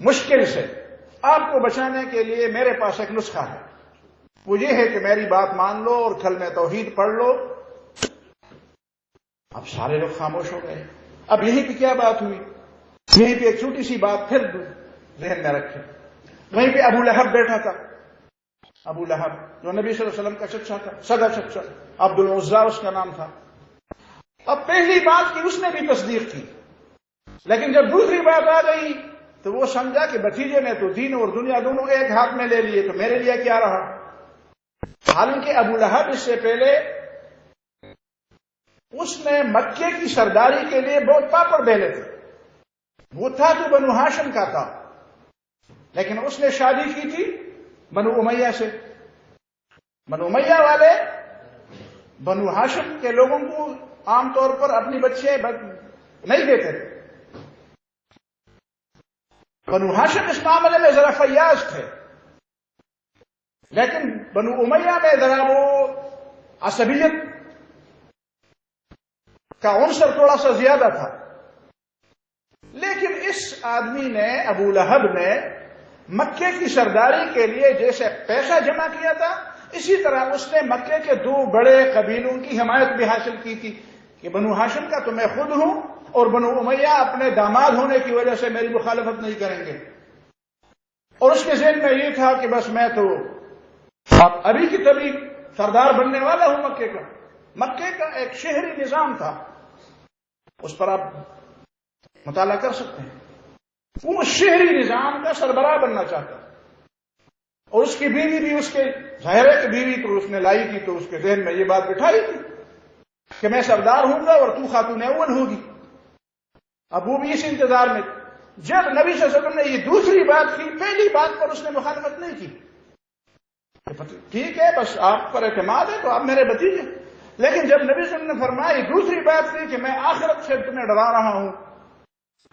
مشکل سے آپ کو بچانے کے لیے میرے پاس ایک نسخہ ہے، وہ یہ ہے کہ میری بات مان لو اور کلمہ توحید پڑھ لو۔ اب سارے لوگ خاموش ہو گئے۔ اب یہیں پہ کیا بات ہوئی؟ یہیں پہ ایک چھوٹی سی بات پھر ذہن میں رکھیں۔ وہیں پہ ابو لہب بیٹھا تھا، ابو لہب جو نبی صلی اللہ علیہ وسلم کا چچا تھا، سگا چچا، عبد العزا اس کا نام تھا۔ اب پہلی بات کی اس نے بھی تصدیق کی، لیکن جب دوسری بات آ گئی تو وہ سمجھا کہ بھتیجے نے تو دین اور دنیا دونوں ایک ہاتھ میں لے لیے، تو میرے لیے کیا رہا؟ حالانکہ ابو لہب اس سے پہلے اس نے مکے کی سرداری کے لیے بہت پاپڑ بیلے تھے، وہ تھا تو بنو ہاشم کا تھا، لیکن اس نے شادی کی تھی بنو امیہ سے۔ بنو امیہ والے بنو ہاشم کے لوگوں کو عام طور پر اپنی بچے نہیں دیتے تھے۔ بنو ہاشم اس معاملے میں ذرا فیاض تھے، لیکن بنو امیہ میں ذرا وہ عصبیت کا عنصر تھوڑا سا زیادہ تھا۔ لیکن اس آدمی نے، ابو لہب نے، مکے کی سرداری کے لیے جیسے پیسہ جمع کیا تھا، اسی طرح اس نے مکے کے دو بڑے قبیلوں کی حمایت بھی حاصل کی تھی کہ بنو ہاشم کا تو میں خود ہوں، اور بنو امیہ اپنے داماد ہونے کی وجہ سے میری مخالفت نہیں کریں گے۔ اور اس کے ذہن میں یہ تھا کہ بس میں تو ابھی کی تبھی سردار بننے والا ہوں مکے کا۔ مکے کا ایک شہری نظام تھا، اس پر آپ مطالعہ کر سکتے ہیں۔ وہ شہری نظام کا سربراہ بننا چاہتا، اور اس کی بیوی بھی اس کے، ظاہر ہے کہ بیوی تو اس نے لائی تھی، تو اس کے ذہن میں یہ بات بٹھائی تھی کہ میں سردار ہوں گا اور تو خاتون اول ہوگی۔ اب وہ بھی اس انتظار میں۔ جب نبی صلی اللہ علیہ وسلم نے یہ دوسری بات کی، پہلی بات پر اس نے مخالفت نہیں کی، ٹھیک ہے بس آپ پر اعتماد ہے تو آپ میرے بھتیجے۔ لیکن جب نبی صلی اللہ علیہ وسلم نے فرمایا دوسری بات تھی کہ میں آخرت سے تمہیں ڈرا رہا ہوں،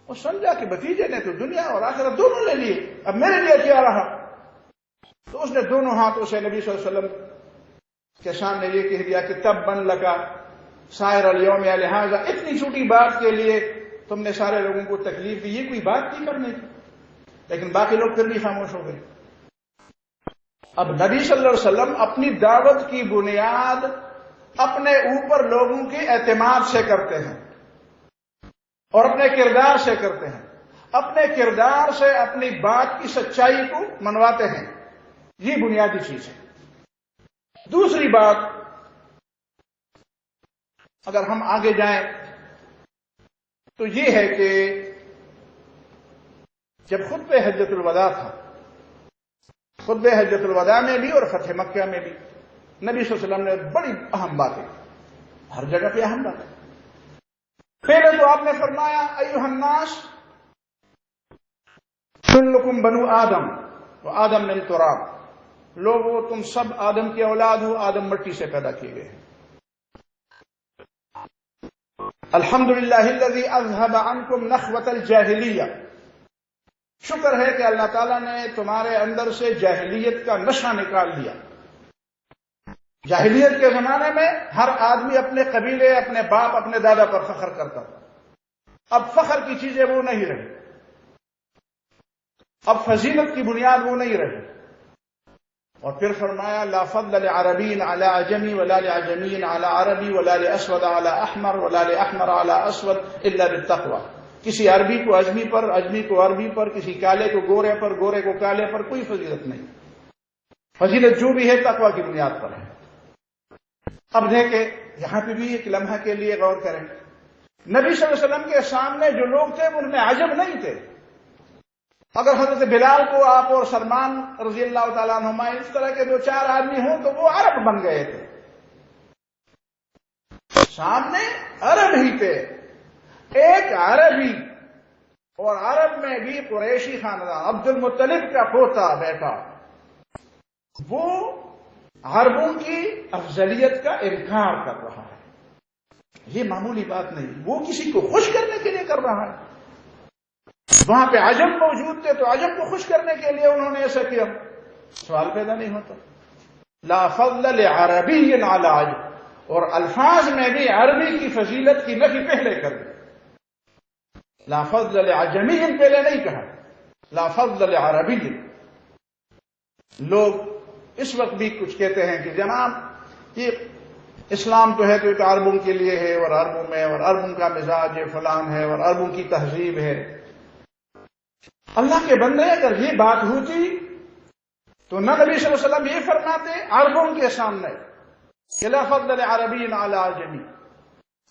وہ سمجھا کہ بھتیجے نے تو دنیا اور آخرت دونوں لے لیے، اب میرے لیے کیا رہا؟ تو اس نے دونوں ہاتھوں سے نبی صلی اللہ علیہ وسلم کے سامنے یہ کہہ دیا کہ تبًا لک سائر الیوم لہذا، اتنی چھوٹی بات کے لیے تم نے سارے لوگوں کو تکلیف دی، یہ کوئی بات نہیں کرنے کی۔ لیکن باقی لوگ پھر بھی خاموش ہو گئے۔ اب نبی صلی اللہ علیہ وسلم اپنی دعوت کی بنیاد اپنے اوپر لوگوں کے اعتماد سے کرتے ہیں اور اپنے کردار سے کرتے ہیں، اپنے کردار سے اپنی بات کی سچائی کو منواتے ہیں، یہ بنیادی چیز ہے۔ دوسری بات، اگر ہم آگے جائیں تو یہ ہے کہ جب خطبہ حجۃ الوداع تھا، خطبہ حجۃ الوداع میں بھی اور فتح مکہ میں بھی نبی صلی اللہ علیہ وسلم نے بڑی اہم باتیں، ہر جگہ پہ اہم باتیں۔ پہلے تو آپ نے فرمایا ایھا الناس کلکم بنو آدم وآدم من تراب، لوگو تم سب آدم کی اولاد ہو، آدم مٹی سے پیدا کیے گئے ہیں۔ الحمدللہ الذی اذھب عنکم نخوۃ الجاہلیہ، شکر ہے کہ اللہ تعالیٰ نے تمہارے اندر سے جاہلیت کا نشہ نکال لیا۔ جاہلیت کے زمانے میں ہر آدمی اپنے قبیلے، اپنے باپ، اپنے دادا پر فخر کرتا تھا، اب فخر کی چیزیں وہ نہیں رہی، اب فضیلت کی بنیاد وہ نہیں رہی۔ اور پھر فرمایا لا فضل لعربی علی عجمی ولا لعجمی علی عربی ولا لاسود علی احمر ولا لاحمر علی اسود الا بالتقوی، کسی عربی کو اجمی پر، اجمی کو عربی پر، کسی کالے کو گورے پر، گورے کو کالے پر، کوئی فضیلت نہیں، فضیلت جو بھی ہے تقوی کی بنیاد پر ہے۔ اب دیکھیں یہاں پہ بھی ایک لمحہ کے لیے غور کریں، نبی صلی اللہ علیہ وسلم کے سامنے جو لوگ تھے ان میں عجب نہیں تھے۔ اگر حضرت بلال کو آپ اور سلمان رضی اللہ تعالیٰ عنہما اس طرح کے دو چار آدمی ہوں تو وہ عرب بن گئے تھے، سامنے عرب ہی تھے، ایک عربی، اور عرب میں بھی قریشی خاندان، عبد المطلب کا پوتا بیٹا، وہ عربوں کی افضلیت کا انکار کر رہا ہے۔ یہ معمولی بات نہیں، وہ کسی کو خوش کرنے کے لیے کر رہا ہے۔ وہاں پہ عجم موجود تھے تو عجم کو خوش کرنے کے لیے انہوں نے ایسا کیا. سوال پیدا نہیں ہوتا. لا فضل لعربی علی عجم. اور الفاظ میں بھی عربی کی فضیلت کی نفی پہلے کر دی. لا فضل لعجمی پہلے نہیں کہا, لا فضل لعربی. لوگ اس وقت بھی کچھ کہتے ہیں کہ جناب یہ اسلام تو ہے تو ایک عربوں کے لیے ہے, اور عربوں میں اور عربوں کا مزاج فلان ہے اور عربوں کی تہذیب ہے. اللہ کے بندے اگر یہ بات ہوتی تو نہ نبی صلی اللہ علیہ وسلم یہ فرماتے عربوں کے سامنے کہ لا فضل عربی علی عجمی,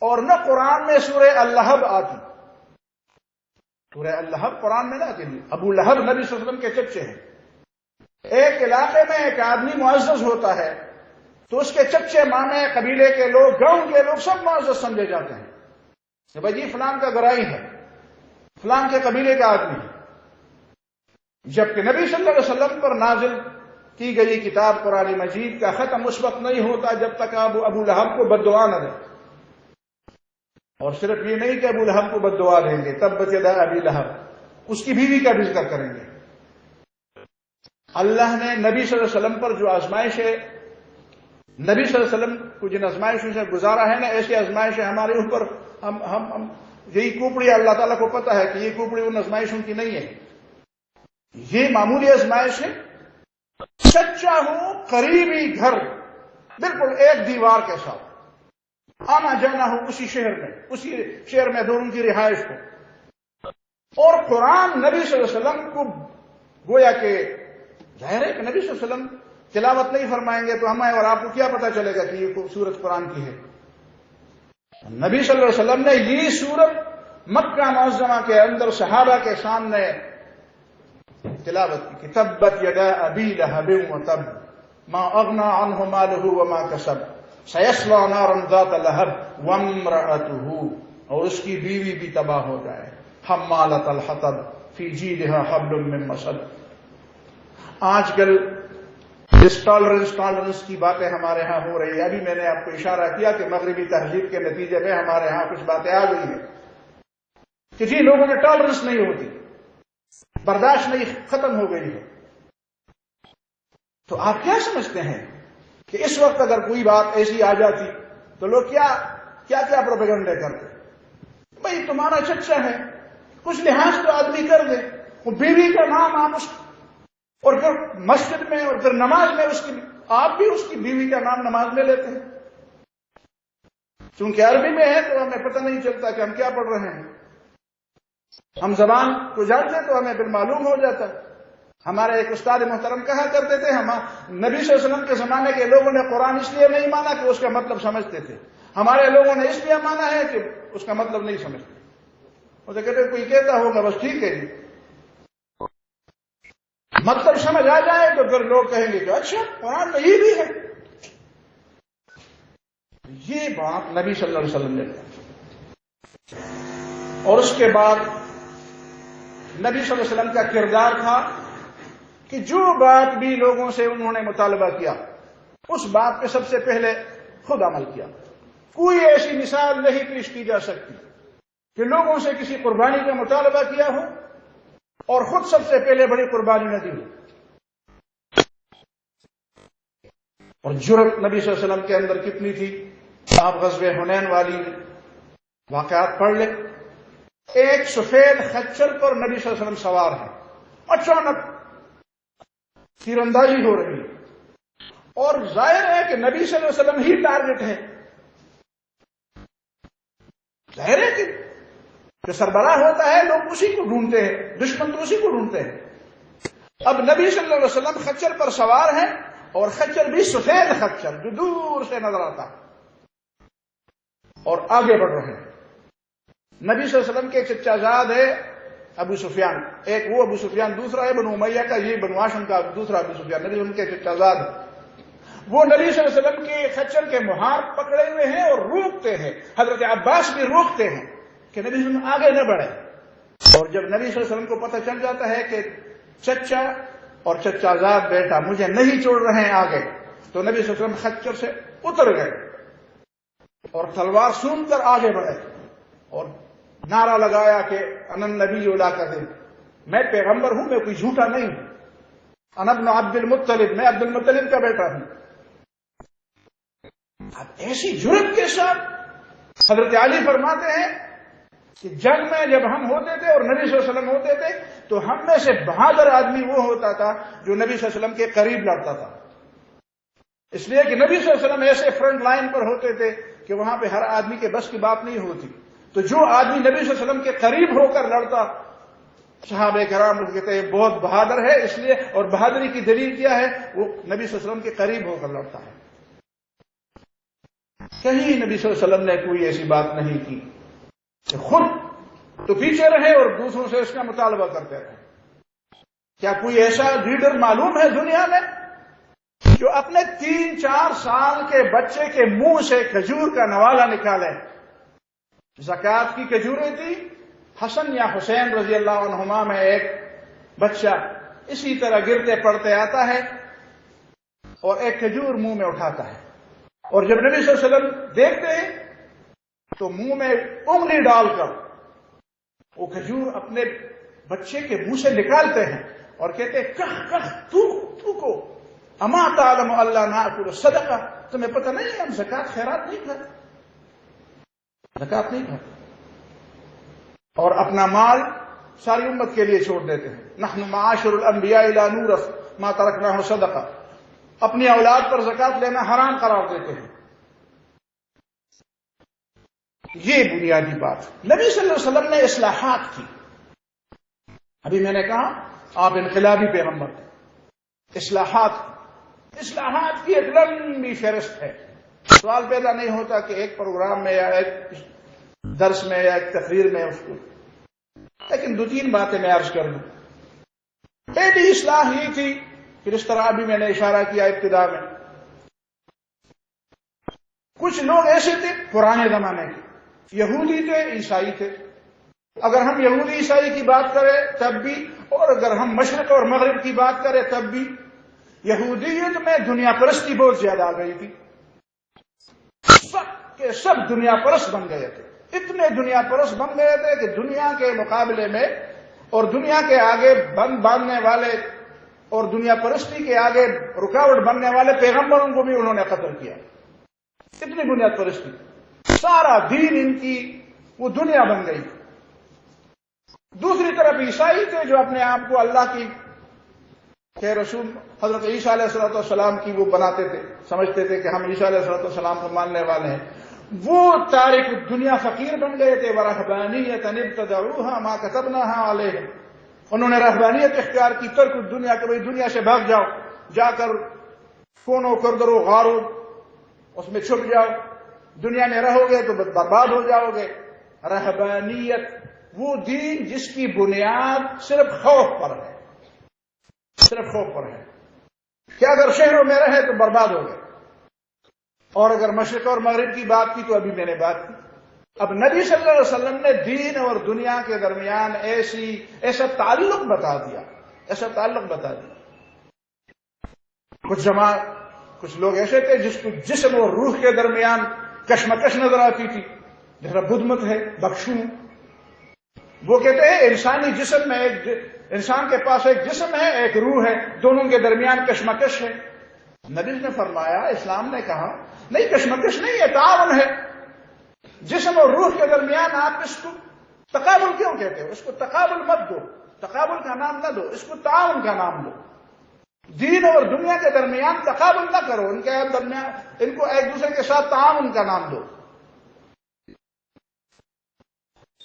اور نہ قرآن میں سورہ اللہب آتی. سورہ اللہب قرآن میں نہ آتی. ابو لہب نبی صلی اللہ علیہ وسلم کے چچے ہیں. ایک علاقے میں ایک آدمی معزز ہوتا ہے تو اس کے چچے مامے قبیلے کے لوگ گاؤں کے لوگ سب معزز سمجھے جاتے ہیں کہ بھائی یہ فلان کا گرائی ہے, فلان کے قبیلے کا آدمی ہے. جبکہ نبی صلی اللہ علیہ وسلم پر نازل کی گئی کتاب قرآن مجید کا ختم اس وقت نہیں ہوتا جب تک آپ ابو لہب کو بد دعا نہ دیں. اور صرف یہ نہیں کہ ابو لہب کو بد دعا دیں گے, تبت یدا ابی لہب, اس کی بیوی کا بھی ذکر کریں گے. اللہ نے نبی صلی اللہ علیہ وسلم پر جو آزمائشیں, نبی صلی اللہ علیہ وسلم کو جن آزمائشوں سے گزارا ہے نا, ایسی آزمائشیں ہمارے اوپر ہم یہی کوپڑی اللہ تعالیٰ کو پتا ہے کہ یہ کوپڑی ان آزمائشوں کی نہیں ہے. یہ معمولی آزمائش ہے. سچا ہوں, قریبی گھر بالکل ایک دیوار کے ساتھ, آنا جانا ہو اسی شہر میں دونوں کی رہائش ہو, اور قرآن نبی صلی اللہ علیہ وسلم کو گویا کہ ظاہر ہے کہ نبی صلی اللہ علیہ وسلم تلاوت نہیں فرمائیں گے تو ہمیں اور آپ کو کیا پتا چلے گا کہ یہ سورت قرآن کی ہے. نبی صلی اللہ علیہ وسلم نے یہ سورت مکہ معظمہ کے اندر صحابہ کے سامنے تلاوت کی. تبت یدا ابی لہب وتب ما اغنى عنه ماله وما كسب سيصلى نارا ذات لهب وامرأته, اور اس کی بیوی بھی تباہ ہو جائے. حمالۃ الحطب فی جیدها حبل من مسد. آج کل اس ٹالرنس کی باتیں ہمارے ہاں ہو رہی ہے. ابھی میں نے آپ کو اشارہ کیا کہ مغربی تہذیب کے نتیجے میں ہمارے ہاں کچھ باتیں آ گئی ہیں کہ جی لوگوں میں ٹالرنس نہیں ہوتی, برداشت نہیں, ختم ہو گئی ہے. تو آپ کیا سمجھتے ہیں کہ اس وقت اگر کوئی بات ایسی آ جاتی تو لوگ کیا پروپیگنڈے کرتے؟ بھائی تمہارا چچا ہے, کچھ لحاظ تو آدمی کر دے. وہ بیوی کا نام آپ اس, اور پھر مسجد میں اور پھر نماز میں آپ بھی اس کی بیوی کا نام نماز میں لیتے ہیں. چونکہ عربی میں ہے تو ہمیں پتہ نہیں چلتا کہ ہم کیا پڑھ رہے ہیں. ہم زبان کو جانتے تو ہمیں بالمعلوم ہو جاتا. ہمارے ایک استاد محترم کہا کرتے تھے, ہم نبی صلی اللہ علیہ وسلم کے زمانے کے لوگوں نے قرآن اس لیے نہیں مانا کہ اس کا مطلب سمجھتے تھے, ہمارے لوگوں نے اس لیے مانا ہے کہ اس کا مطلب نہیں سمجھتے. وہ تو کہتے کوئی کہتا ہوگا بس ٹھیک ہے جی, مطلب سمجھ آ جائے تو پھر لوگ کہیں گے کہ اچھا قرآن میں یہ بھی ہے. یہ بات نبی صلی اللہ علیہ وسلم نے کہا. اور اس کے بعد نبی صلی اللہ علیہ وسلم کا کردار تھا کہ جو بات بھی لوگوں سے انہوں نے مطالبہ کیا اس بات پہ سب سے پہلے خود عمل کیا. کوئی ایسی مثال نہیں پیش کی جا سکتی کہ لوگوں سے کسی قربانی کا مطالبہ کیا ہو اور خود سب سے پہلے بڑی قربانی نہ دی ہو. اور جرأت نبی صلی اللہ علیہ وسلم کے اندر کتنی تھی. آپ غزوہ حنین والی واقعات پڑھ لیں. ایک سفید خچر پر نبی صلی اللہ علیہ وسلم سوار ہے, اچانک تیر اندازی ہو رہی ہے, اور ظاہر ہے کہ نبی صلی اللہ علیہ وسلم ہی ٹارگٹ ہے. ظاہر ہے کہ جو سربراہ ہوتا ہے لوگ اسی کو ڈھونڈتے ہیں, دشمن تو اسی کو ڈھونڈتے ہیں. اب نبی صلی اللہ علیہ وسلم خچر پر سوار ہیں, اور خچر بھی سفید خچر جو دور سے نظر آتا ہے, اور آگے بڑھ رہے ہیں. نبی صلی اللہ علیہ وسلم کے چچا زاد ہے ابو سفیان, ایک وہ ابو سفیان, دوسرا ہے بنو امیہ کا, یہ بنو ہاشم کا دوسرا ابو سفیان. نبی ان کے چچا زاد وہ نبی صلی اللہ علیہ وسلم کے خچر کے مہار پکڑے ہوئے ہیں اور روکتے ہیں. حضرت عباس بھی روکتے ہیں کہ نبی صلی اللہ علیہ وسلم آگے نہ بڑھے. اور جب نبی صلی اللہ علیہ وسلم کو پتہ چل جاتا ہے کہ چچا اور چچا زاد بیٹا مجھے نہیں چھوڑ رہے ہیں آگے, تو نبی صلی اللہ علیہ وسلم خچر سے اتر گئے اور تلوار سون کر آگے بڑھے اور نعرہ لگایا کہ ان النبی لا کذب, میں پیغمبر ہوں، میں کوئی جھوٹا نہیں ہوں، انا ابن عبد المطلب، میں عبد المطلب کا بیٹا ہوں۔ اب ایسی جرأت کے ساتھ حضرت علی فرماتے ہیں کہ جنگ میں جب ہم ہوتے تھے اور نبی صلی اللہ علیہ وسلم ہوتے تھے تو ہم میں سے بہادر آدمی وہ ہوتا تھا جو نبی صلی اللہ علیہ وسلم کے قریب لڑتا تھا، اس لیے کہ نبی صلی اللہ علیہ وسلم ایسے فرنٹ لائن پر ہوتے تھے کہ وہاں پہ ہر آدمی کے بس کی بات نہیں ہوتی، تو جو آدمی نبی صلی اللہ علیہ وسلم کے قریب ہو کر لڑتا، صحابہ کرام کہتے ہیں بہت بہادر ہے، اس لیے، اور بہادری کی دلیل کیا ہے، وہ نبی صلی اللہ علیہ وسلم کے قریب ہو کر لڑتا ہے۔ کہیں نبی صلی اللہ علیہ وسلم نے کوئی ایسی بات نہیں کی کہ خود تو پیچھے رہے اور دوسروں سے اس کا مطالبہ کرتے رہے۔ کیا کوئی ایسا لیڈر معلوم ہے دنیا میں جو اپنے 3-4 سال کے بچے کے منہ سے کھجور کا نوالا نکالے؟ زکوٰۃ کی کھجوریں تھی، حسن یا حسین رضی اللہ عنہما میں ایک بچہ اسی طرح گرتے پڑتے آتا ہے اور ایک کھجور منہ میں اٹھاتا ہے، اور جب نبی صلی اللہ علیہ وسلم دیکھتے ہیں تو منہ میں انگلی ڈال کر وہ کھجور اپنے بچے کے منہ سے نکالتے ہیں اور کہتے ہیں کہہ تو کو اما تعلم اللہ ناکل صدقہ، تمہیں پتہ نہیں ہے ہم زکوٰۃ خیرات نہیں کھاتے، زکوٰۃ نہیں کھاتے، اور اپنا مال ساری امت کے لیے چھوڑ دیتے ہیں۔ نحن معاشر الانبیاء لا نورث ما ترکناہ صدقہ، اپنی اولاد پر زکوٰۃ لینا حرام قرار دیتے ہیں۔ یہ بنیادی بات نبی صلی اللہ علیہ وسلم نے اصلاحات کی۔ ابھی میں نے کہا آپ انقلابی پیغمبر تھے، اصلاحات کی ایک لمبی فہرست ہے۔ سوال پیدا نہیں ہوتا کہ ایک پروگرام میں یا ایک درس میں یا ایک تقریر میں اس کو، لیکن 2-3 باتیں میں عرض کر دوں۔ پہلی اصلاح یہ تھی، پھر اس طرح بھی میں نے اشارہ کیا ابتدا میں، کچھ لوگ ایسے تھے پرانے زمانے کے، یہودی تھے، عیسائی تھے۔ اگر ہم یہودی عیسائی کی بات کریں تب بھی، اور اگر ہم مشرق اور مغرب کی بات کریں تب بھی، یہودیت میں دنیا پرستی بہت زیادہ آ گئی تھی، سب کے سب دنیا پرست بن گئے تھے، اتنے دنیا پرست بن گئے تھے کہ دنیا کے مقابلے میں اور دنیا کے آگے بند باندھنے والے اور دنیا پرستی کے آگے رکاوٹ بننے والے پیغمبروں کو بھی انہوں نے قتل کیا۔ اتنی بنیاد پرستی، سارا دین ان کی وہ دنیا بن گئی۔ دوسری طرف عیسائی تھے جو اپنے آپ کو اللہ کی کہ رسول حضرت عیسیٰ علیہ السلام کی وہ بناتے تھے، سمجھتے تھے کہ ہم عیسیٰ علیہ السلام کو ماننے والے ہیں، وہ تارک دنیا فقیر بن گئے تھے۔ وَرَهْبَانِيَّةً ابْتَدَعُوهَا مَا كَتَبْنَاهَا عَلَيْهِمْ، انہوں نے رہبانیت اختیار کی، ترک دنیا کہ بھئی دنیا سے بھاگ جاؤ، جا کر کونوں کردرو غارو اس میں چھپ جاؤ، دنیا میں رہو گے تو برباد ہو جاؤ گے۔ رہبانیت وہ دین جس کی بنیاد صرف خوف پر ہے، صرف خوف پر ہے کہ اگر شہروں میں رہے تو برباد ہو گئے، اور اگر مشرق اور مغرب کی بات کی تو ابھی میں نے بات کی۔ اب نبی صلی اللہ علیہ وسلم نے دین اور دنیا کے درمیان ایسا تعلق بتا دیا، ایسا تعلق بتا دیا۔ کچھ لوگ ایسے تھے جس کو جسم اور روح کے درمیان کشمکش نظر آتی تھی، جیسا بدھ مت ہے، بخشو، وہ کہتے ہیں انسانی جسم میں انسان کے پاس ایک جسم ہے، ایک روح ہے، دونوں کے درمیان کشمکش ہے۔ نبی نے فرمایا، اسلام نے کہا نہیں، کشمکش نہیں ہے، تعاون ہے۔ جسم اور روح کے درمیان آپ اس کو تقابل کیوں کہتے ہو؟ اس کو تقابل مت دو، تقابل کا نام نہ دو، اس کو تعاون کا نام دو۔ دین اور دنیا کے درمیان تقابل نہ کرو، ان کو ایک دوسرے کے ساتھ تعاون کا نام دو۔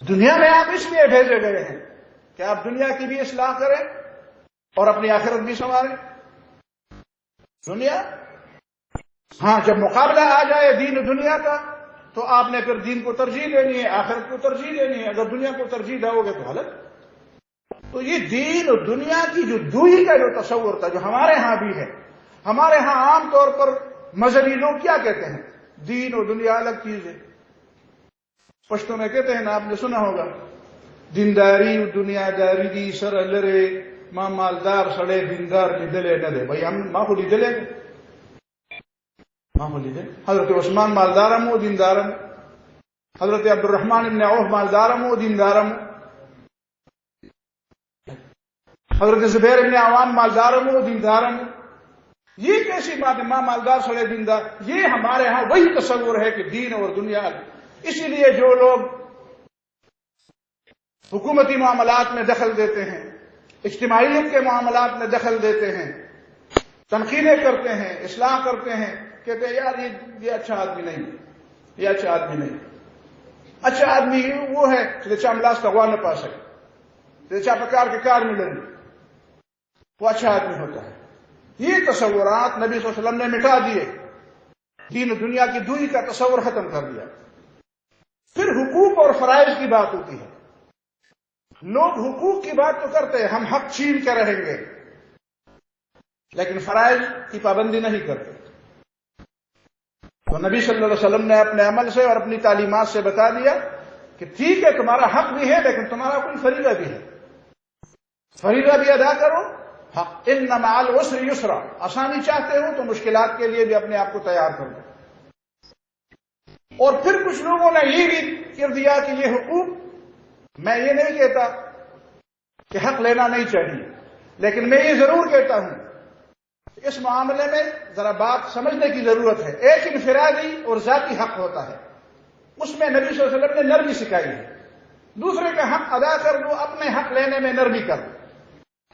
دنیا میں آپ اس لیے بھیجے گئے ہیں کہ آپ دنیا کی بھی اصلاح کریں اور اپنی آخرت بھی سنواریں۔ دنیا، ہاں جب مقابلہ آ جائے دین و دنیا کا تو آپ نے پھر دین کو ترجیح دینی ہے، آخرت کو ترجیح دینی ہے۔ اگر دنیا کو ترجیح دو گے تو غلط۔ تو یہ دین اور دنیا کی جو دوری کا جو تصور تھا، جو ہمارے ہاں بھی ہے، ہمارے ہاں عام طور پر مذہبی لوگ کیا کہتے ہیں؟ دین اور دنیا الگ چیز ہے۔ پشتوں میں کہتے ہیں نا، آپ نے سنا ہوگا، دینداری و دنیا داری دی سر لرے ماں مالدار سڑے دیندار لیدلے نہ دے۔ بھائی ہم ماں کو لیدلے، ماں کو لیدلے۔ حضرت عثمان مالدارم و دیندارم، حضرت عبد الرحمن ابن عوف مالدارم و دیندارم، حضرت زبیر ابن عوام مالداروں میں وہ دینداروں میں، یہ کیسی بات ہے؟ ماں مالدار سڑے دیندار، یہ ہمارے ہاں وہی تصور ہے کہ دین اور دنیا۔ اسی لیے جو لوگ حکومتی معاملات میں دخل دیتے ہیں، اجتماعیت کے معاملات میں دخل دیتے ہیں، تنقیدیں کرتے ہیں، اصلاح کرتے ہیں، کہتے ہیں یار یہ اچھا آدمی نہیں، یہ اچھا آدمی نہیں۔ اچھا آدمی وہ ہے جو چاملاس کا نہ پا سکے، جو پکار کے کار ملیں گے، وہ اچھا آدمی ہوتا ہے۔ یہ تصورات نبی صلی اللہ علیہ وسلم نے مٹا دیے، دین و دنیا کی دوری کا تصور ختم کر دیا۔ پھر حقوق اور فرائض کی بات ہوتی ہے۔ لوگ حقوق کی بات تو کرتے ہیں، ہم حق چھین کے رہیں گے، لیکن فرائض کی پابندی نہیں کرتے۔ تو نبی صلی اللہ علیہ وسلم نے اپنے عمل سے اور اپنی تعلیمات سے بتا دیا کہ ٹھیک ہے تمہارا حق بھی ہے، لیکن تمہارا کوئی فریضہ بھی ہے، فریضہ بھی ادا کرو۔ حق ان مع العسر یسرا، آسانی چاہتے ہو تو مشکلات کے لیے بھی اپنے آپ کو تیار کر دو۔ اور پھر کچھ لوگوں نے یہ بھی کر دیا کہ یہ حقوق، میں یہ نہیں کہتا کہ حق لینا نہیں چاہیے، لیکن میں یہ ضرور کہتا ہوں اس معاملے میں ذرا بات سمجھنے کی ضرورت ہے۔ ایک انفرادی اور ذاتی حق ہوتا ہے، اس میں نبی صلی اللہ علیہ وسلم نے نرمی سکھائی ہے، دوسرے کا حق ادا کر دو، اپنے حق لینے میں نرمی کر دو۔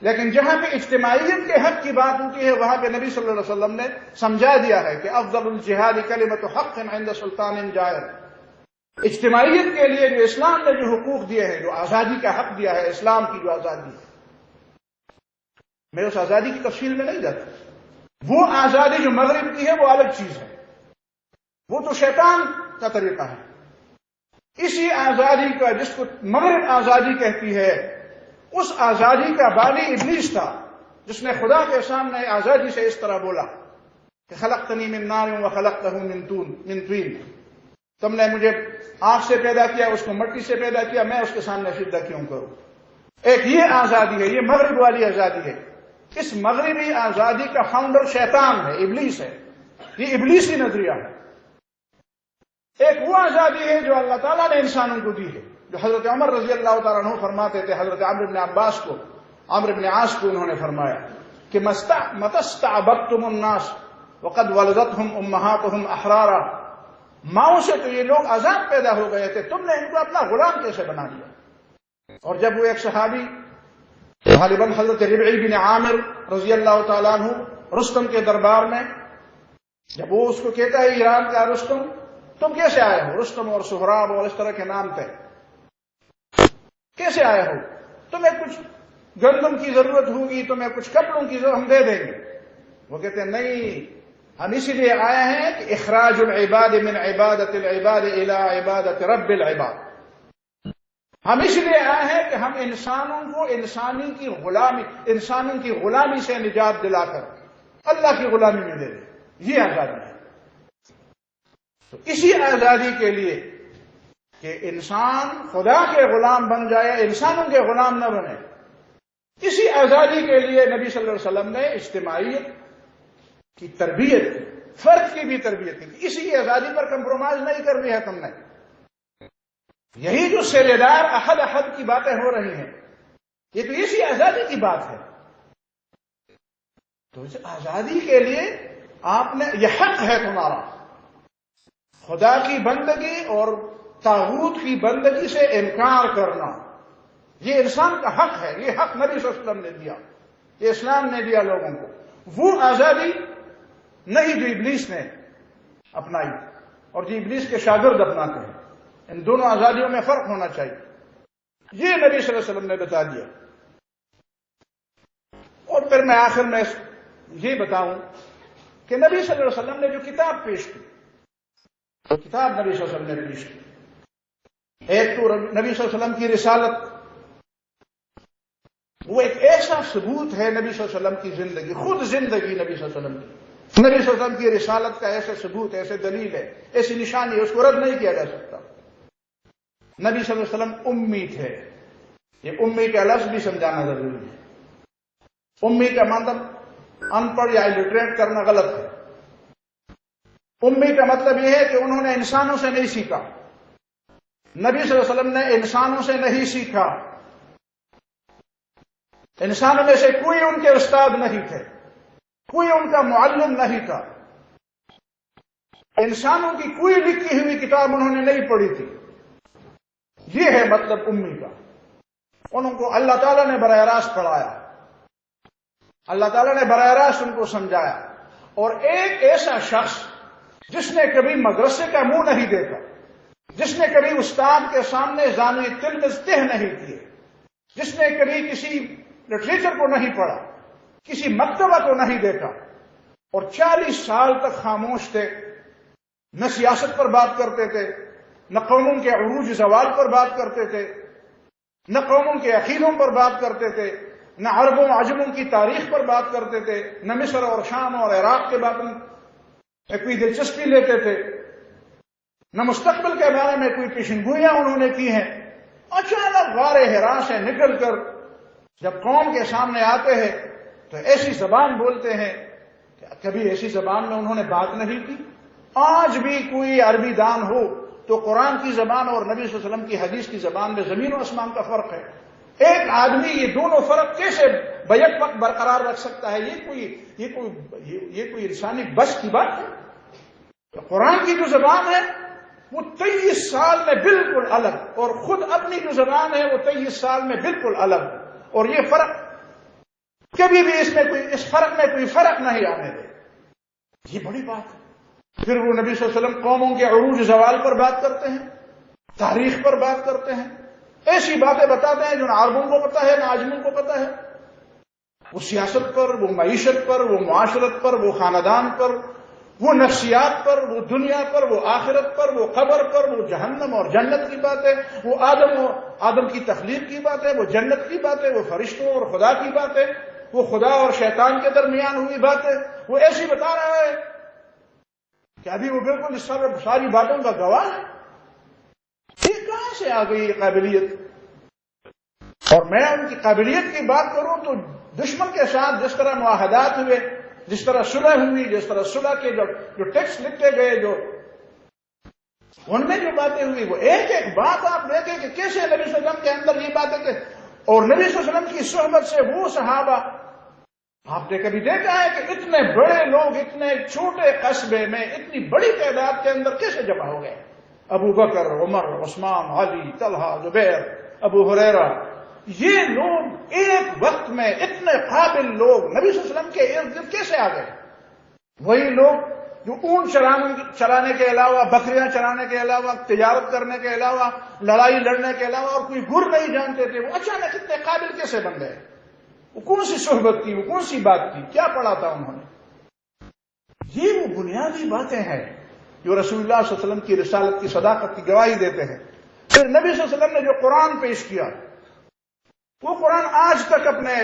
لیکن جہاں پہ اجتماعیت کے حق کی بات ہوتی ہے، وہاں پہ نبی صلی اللہ علیہ وسلم نے سمجھا دیا ہے کہ افضل الجہاد کلمۃ حق عند سلطان جائر۔ اجتماعیت کے لیے جو اسلام نے جو حقوق دیے ہیں، جو آزادی کا حق دیا ہے، اسلام کی جو آزادی ہے، میں اس آزادی کی تفصیل میں نہیں جاتا۔ وہ آزادی جو مغرب کی ہے وہ الگ چیز ہے، وہ تو شیطان کا طریقہ ہے۔ اسی آزادی کا جس کو مغرب آزادی کہتی ہے، اس آزادی کا بانی ابلیس تھا، جس نے خدا کے سامنے آزادی سے اس طرح بولا کہ خلقتنی من نار وخلقتہ من طین، تم نے مجھے آگ سے پیدا کیا، اس کو مٹی سے پیدا کیا، میں اس کے سامنے سجدہ کیوں کروں؟ ایک یہ آزادی ہے، یہ مغرب والی آزادی ہے۔ اس مغربی آزادی کا فاؤنڈر شیطان ہے، ابلیس ہے، یہ ابلیسی نظریہ ہے۔ ایک وہ آزادی ہے جو اللہ تعالیٰ نے انسانوں کو دی ہے، جو حضرت عمر رضی اللہ تعالیٰ عنہ فرماتے تھے، حضرت عمرو بن عباس کو، عمرو بن عاص کو انہوں نے فرمایا کہ متستعبدتم الناس وقد ولدتهم امہاتهم احرارا، ماؤں سے تو یہ لوگ آزاد پیدا ہو گئے تھے، تم نے ان کو اپنا غلام کیسے بنا دیا؟ اور جب وہ ایک صحابی غالباً حضرت ربعی بن عامر رضی اللہ تعالیٰ عنہ رستم کے دربار میں، جب وہ اس کو کہتا ہے ایران کا رستم، تم کیسے آئے ہو؟ رستم اور سہراب اور اس طرح کے نام تھے، کیسے آئے ہو؟ تمہیں کچھ گندم کی ضرورت ہوگی، تمہیں کچھ کپڑوں کی ضرورت، ہم دے دیں گے۔ وہ کہتے ہیں نہیں، ہم اسی لیے آئے ہیں کہ اخراج العباد من عبادت العباد الى عبادت رب العباد، ہم اس لیے آئے ہیں کہ ہم انسانوں کو انسانوں کی غلامی سے نجات دلا کر اللہ کی غلامی میں دے دیں، یہ آزادی ہے۔ تو اسی آزادی کے لیے کہ انسان خدا کے غلام بن جائے، انسانوں کے غلام نہ بنے، اسی آزادی کے لیے نبی صلی اللہ علیہ وسلم نے اجتماعیت کی تربیت کی، فرد کی بھی تربیت کی۔ اسی آزادی پر کمپرومائز نہیں کرنی ہے تم نے۔ یہی جو سیلے دار احد احد کی باتیں ہو رہی ہیں، یہ تو اسی آزادی کی بات ہے۔ تو اس آزادی کے لیے آپ نے، یہ حق ہے تمہارا، خدا کی بندگی اور طاغوت کی بندگی سے انکار کرنا، یہ انسان کا حق ہے۔ یہ حق نبی صلی اللہ علیہ وسلم نے دیا، یہ اسلام نے دیا لوگوں کو۔ وہ آزادی نہیں جو ابلیس نے اپنائی اور جو ابلیس کے شاگرد اپناتے ہیں، ان دونوں آزادیوں میں فرق ہونا چاہیے، یہ نبی صلی اللہ علیہ وسلم نے بتا دیا۔ اور پھر میں آخر میں یہ بتاؤں کہ نبی صلی اللہ علیہ وسلم نے جو کتاب پیش کی، جو کتاب نبی صلی اللہ علیہ وسلم نے پیش کی، ایک تو نبی صلی اللہ علیہ وسلم کی رسالت، وہ ایک ایسا ثبوت ہے نبی صلی اللہ علیہ وسلم کی زندگی، خود زندگی نبی صلی اللہ علیہ وسلم کی، نبی صلی اللہ علیہ وسلم کی رسالت کا ایسے ثبوت، ایسے دلیل ہے، ایسی نشانی ہے، اس کو رد نہیں کیا جا سکتا۔ نبی صلی اللہ علیہ وسلم امی تھے، یہ امی کا لفظ بھی سمجھانا ضروری ہے۔ امی کا مطلب ان پڑھ یا الٹریٹ کرنا غلط ہے۔ امی کا مطلب یہ ہے کہ انہوں نے انسانوں سے نہیں سیکھا، نبی صلی اللہ علیہ وسلم نے انسانوں سے نہیں سیکھا، انسانوں میں سے کوئی ان کے استاد نہیں تھے، کوئی ان کا معلم نہیں تھا، انسانوں کی کوئی لکھی ہوئی کتاب انہوں نے نہیں پڑھی تھی۔ یہ ہے مطلب امی کا۔ ان کو اللہ تعالیٰ نے براہ راست پڑھایا، اللہ تعالیٰ نے براہ راست ان کو سمجھایا۔ اور ایک ایسا شخص جس نے کبھی مدرسے کا منہ نہیں دیکھا، جس نے کبھی استاد کے سامنے زانوی تلمذ تہ نہیں کیے، جس نے کبھی کسی لٹریچر کو نہیں پڑھا، کسی مکتبہ کو نہیں دیکھا، اور 40 سال تک خاموش تھے، نہ سیاست پر بات کرتے تھے، نہ قوموں کے عروج زوال پر بات کرتے تھے، نہ قوموں کے عقیدوں پر بات کرتے تھے، نہ عربوں عجموں کی تاریخ پر بات کرتے تھے، نہ مصر اور شام اور عراق کے بارے میں کوئی دلچسپی لیتے تھے، نہ مستقبل کے بارے میں کوئی پیشنگوئیاں انہوں نے کی ہیں۔ اچانک غار حرا سے نکل کر جب قوم کے سامنے آتے ہیں تو ایسی زبان بولتے ہیں کہ کبھی ایسی زبان میں انہوں نے بات نہیں کی۔ آج بھی کوئی عربی دان ہو تو قرآن کی زبان اور نبی صلی اللہ علیہ وسلم کی حدیث کی زبان میں زمین و آسمان کا فرق ہے۔ ایک آدمی یہ دونوں فرق کیسے بیک وقت برقرار رکھ سکتا ہے؟ یہ کوئی انسانی بس کی بات ہے؟ قرآن کی جو زبان ہے وہ 23 سال میں بالکل الگ، اور خود اپنی جو زبان ہے وہ 23 سال میں بالکل الگ، اور یہ فرق کبھی بھی اس فرق میں کوئی فرق نہیں آنے دے۔ یہ بڑی بات ہے۔ پھر وہ نبی صلی اللہ علیہ وسلم قوموں کے عروج زوال پر بات کرتے ہیں، تاریخ پر بات کرتے ہیں، ایسی باتیں بتاتے ہیں جو نہ عربوں کو پتا ہے نہ عجموں کو پتا ہے۔ وہ سیاست پر، وہ معیشت پر، وہ معاشرت پر، وہ خاندان پر، وہ نفسیات پر، وہ دنیا پر، وہ آخرت پر، وہ قبر پر، وہ جہنم اور جنت کی باتیں، وہ آدم کی تخلیق کی باتیں، وہ جنت کی باتیں، وہ فرشتوں اور خدا کی باتیں، وہ خدا اور شیطان کے درمیان ہوئی باتیں، وہ ایسی بتا رہا ہے کہ ابھی وہ بالکل اس ساری باتوں کا گواہ ہے۔ یہ کہاں سے آ گئی یہ قابلیت؟ اور میں ان کی قابلیت کی بات کروں تو دشمن کے ساتھ جس طرح معاہدات ہوئے، جس طرح صلح ہوئی، جس طرح صلح کے جو ٹیکسٹ لکھے گئے، جو ان میں جو باتیں ہوئی، وہ ایک ایک بات آپ دیکھیں کہ کیسے نبی صلی اللہ علیہ وسلم کے اندر یہ باتیں تھے، اور نبی صلی اللہ علیہ وسلم کی صحبت سے وہ صحابہ، آپ نے کبھی دیکھا ہے کہ اتنے بڑے لوگ اتنے چھوٹے قصبے میں اتنی بڑی تعداد کے اندر کیسے جمع ہو گئے؟ ابو بکر، عمر، عثمان، علی، طلحہ، زبیر، ابو ہریرہ، یہ لوگ ایک وقت میں اتنے قابل لوگ نبی صلی اللہ علیہ وسلم کے ارد گرد کیسے آ گئے؟ وہی لوگ جو اونٹ چلانے کے علاوہ، بکریاں چلانے کے علاوہ، تجارت کرنے کے علاوہ، لڑائی لڑنے کے علاوہ اور کوئی گر نہیں جانتے تھے، وہ اچانک اتنے قابل کیسے بن گئے؟ وہ کون سی صحبت تھی؟ وہ کون سی بات تھی؟ کیا پڑھا تھا انہوں نے؟ یہ وہ بنیادی باتیں ہیں جو رسول اللہ صلی اللہ علیہ وسلم کی رسالت کی صداقت کی گواہی دیتے ہیں۔ پھر نبی صلی اللہ علیہ وسلم نے جو قرآن پیش کیا، وہ قرآن آج تک اپنے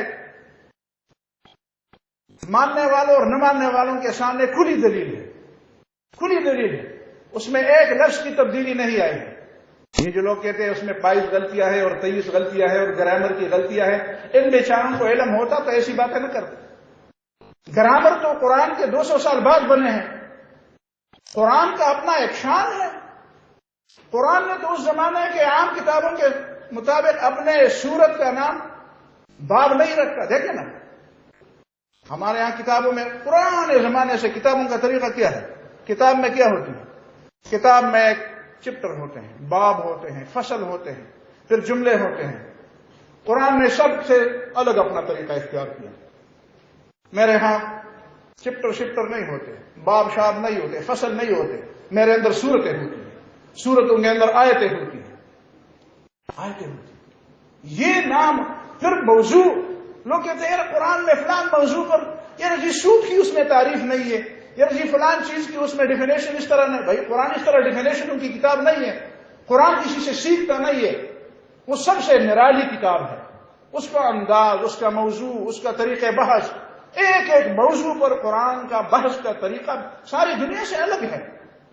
ماننے والوں اور نہ ماننے والوں کے سامنے کھلی دلیل ہے، کھلی دلیل ہے، اس میں ایک لفظ کی تبدیلی نہیں آئی ہے۔ یہ جو لوگ کہتے ہیں اس میں 22 غلطیاں ہیں اور 23 غلطیاں ہیں اور گرامر کی غلطیاں ہیں، ان بیچاروں کو علم ہوتا تو ایسی باتیں نہ کرتے۔ گرامر تو قرآن کے 200 سال بعد بنے ہیں، قرآن کا اپنا ایک شان ہے۔ قرآن نے تو اس زمانے کے عام کتابوں کے مطابق اپنے سورت کا نام باب نہیں رکھا۔ دیکھیں نا ہمارے ہاں کتابوں میں پرانے زمانے سے کتابوں کا طریقہ کیا ہے؟ کتاب میں کیا ہوتی ہے؟ کتاب میں ایک چپٹر ہوتے ہیں، باب ہوتے ہیں، فصل ہوتے ہیں، پھر جملے ہوتے ہیں۔ قرآن نے سب سے الگ اپنا طریقہ اختیار کیا۔ میرے ہاں چپٹر شپٹر نہیں ہوتے، باب شاب نہیں ہوتے، فصل نہیں ہوتے، میرے اندر سورتیں ہوتی ہیں، سورتوں کے اندر آیتیں ہوتی ہیں، آیتیں ہوتی ہیں۔ یہ نام پھر موضوع، لوگ کہتے ہیں یار قرآن میں فلان موضوع پر یار جی سود کی اس میں تعریف نہیں ہے، یار جی فلان چیز کی اس میں ڈیفینیشن اس طرح نہیں۔ بھائی قرآن اس طرح ڈیفینیشن کی کتاب نہیں ہے، قرآن کسی سے سیکھتا نہیں ہے، وہ سب سے نرالی کتاب ہے۔ اس کا انداز، اس کا موضوع، اس کا طریقہ بحث، ایک ایک موضوع پر قرآن کا بحث کا طریقہ ساری دنیا سے الگ ہے۔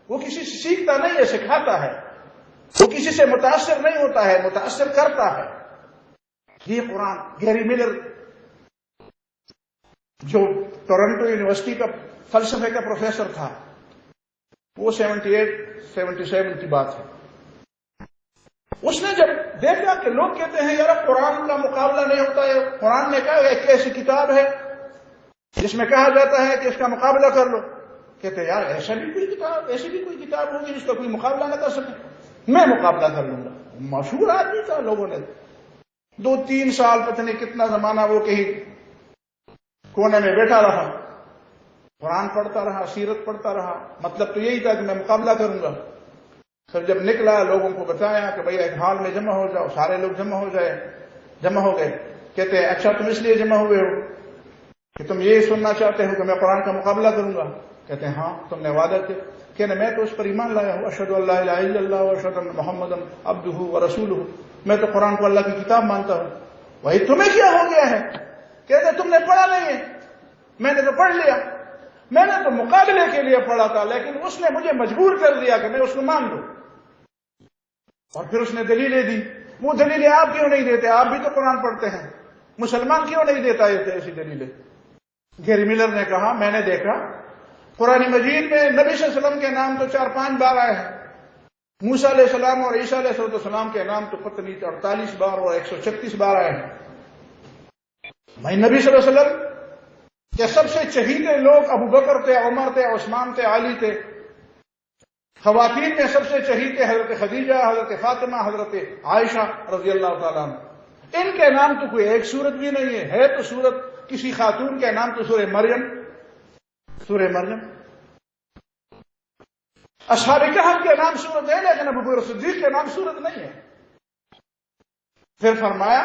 وہ کسی سے سیکھتا نہیں ہے، سکھاتا ہے۔ وہ کسی سے متاثر نہیں ہوتا ہے، متاثر کرتا ہے۔ یہ قرآن، گیری ملر جو ٹورنٹو یونیورسٹی کا فلسفے کا پروفیسر تھا، وہ 78-77 کی بات ہے، اس نے جب دیکھا کہ لوگ کہتے ہیں یار قرآن کا مقابلہ نہیں ہوتا ہے، قرآن نے کہا ایک ایسی کتاب ہے جس میں کہا جاتا ہے کہ اس کا مقابلہ کر لو، کہتے ہیں یار ایسی بھی کوئی کتاب ہوگی جس کا کوئی مقابلہ نہ کر سکے، میں مقابلہ کر لوں گا۔ مشہور آدمی تھا، لوگوں نے 2-3 سال پتہ نہیں کتنا زمانہ وہ کہیں کونے میں بیٹھا رہا، قرآن پڑھتا رہا، سیرت پڑھتا رہا، مطلب تو یہی تھا کہ میں مقابلہ کروں گا۔ پھر جب نکلا لوگوں کو بتایا کہ بھئی ایک ہال میں جمع ہو جاؤ، سارے لوگ جمع ہو گئے۔ کہتے ہیں اچھا تم اس لیے جمع ہوئے ہو کہ تم یہ سننا چاہتے ہو کہ میں قرآن کا مقابلہ کروں گا؟ کہتے ہیں ہاں، تم نے وعدہ کیا۔ کہنے میں تو اس پر ایمان لایا ہوں، اشہد ان لا الہ الا اللہ واشہد ان محمدا عبدہ ورسولہ، میں تو قرآن کو اللہ کی کتاب مانتا ہوں۔ وہی تمہیں کیا ہو گیا ہے؟ کہتے تم نے پڑھا نہیں ہے۔ میں نے تو پڑھ لیا، میں نے تو مقابلے کے لیے پڑھا تھا، لیکن اس نے مجھے مجبور کر دیا کہ میں اس کو مان لوں۔ اور پھر اس نے دلیلیں دی۔ وہ دلیلیں آپ کیوں نہیں دیتے؟ آپ بھی تو قرآن پڑھتے ہیں، مسلمان کیوں نہیں دیتا ایسی دلیلیں؟ گیری ملر نے کہا میں نے دیکھا قرآن مجید میں نبی صلی اللہ علیہ وسلم کے نام تو 4-5 بار آئے ہیں، موسیٰ علیہ السلام اور عیسیٰ علیہ السلام کے نام تو پتہ نہیں 48 بار اور 136 بار آئے ہیں۔ میں نبی صلی اللہ علیہ وسلم کہ سب سے چہیتے لوگ ابو بکر تھے، عمر تھے، عثمان تھے، علی تھے۔ خواتین میں سب سے چہیتے حضرت خدیجہ، حضرت فاطمہ، حضرت عائشہ رضی اللہ تعالیٰ عنہ۔ ان کے نام تو کوئی ایک سورت بھی نہیں ہے تو سورت کسی خاتون کے نام تو سورہ مریم۔ اصحاب کہف کے نام سورت ہے لیکن ابو بکر صدیق کے نام سورت نہیں ہے۔ پھر فرمایا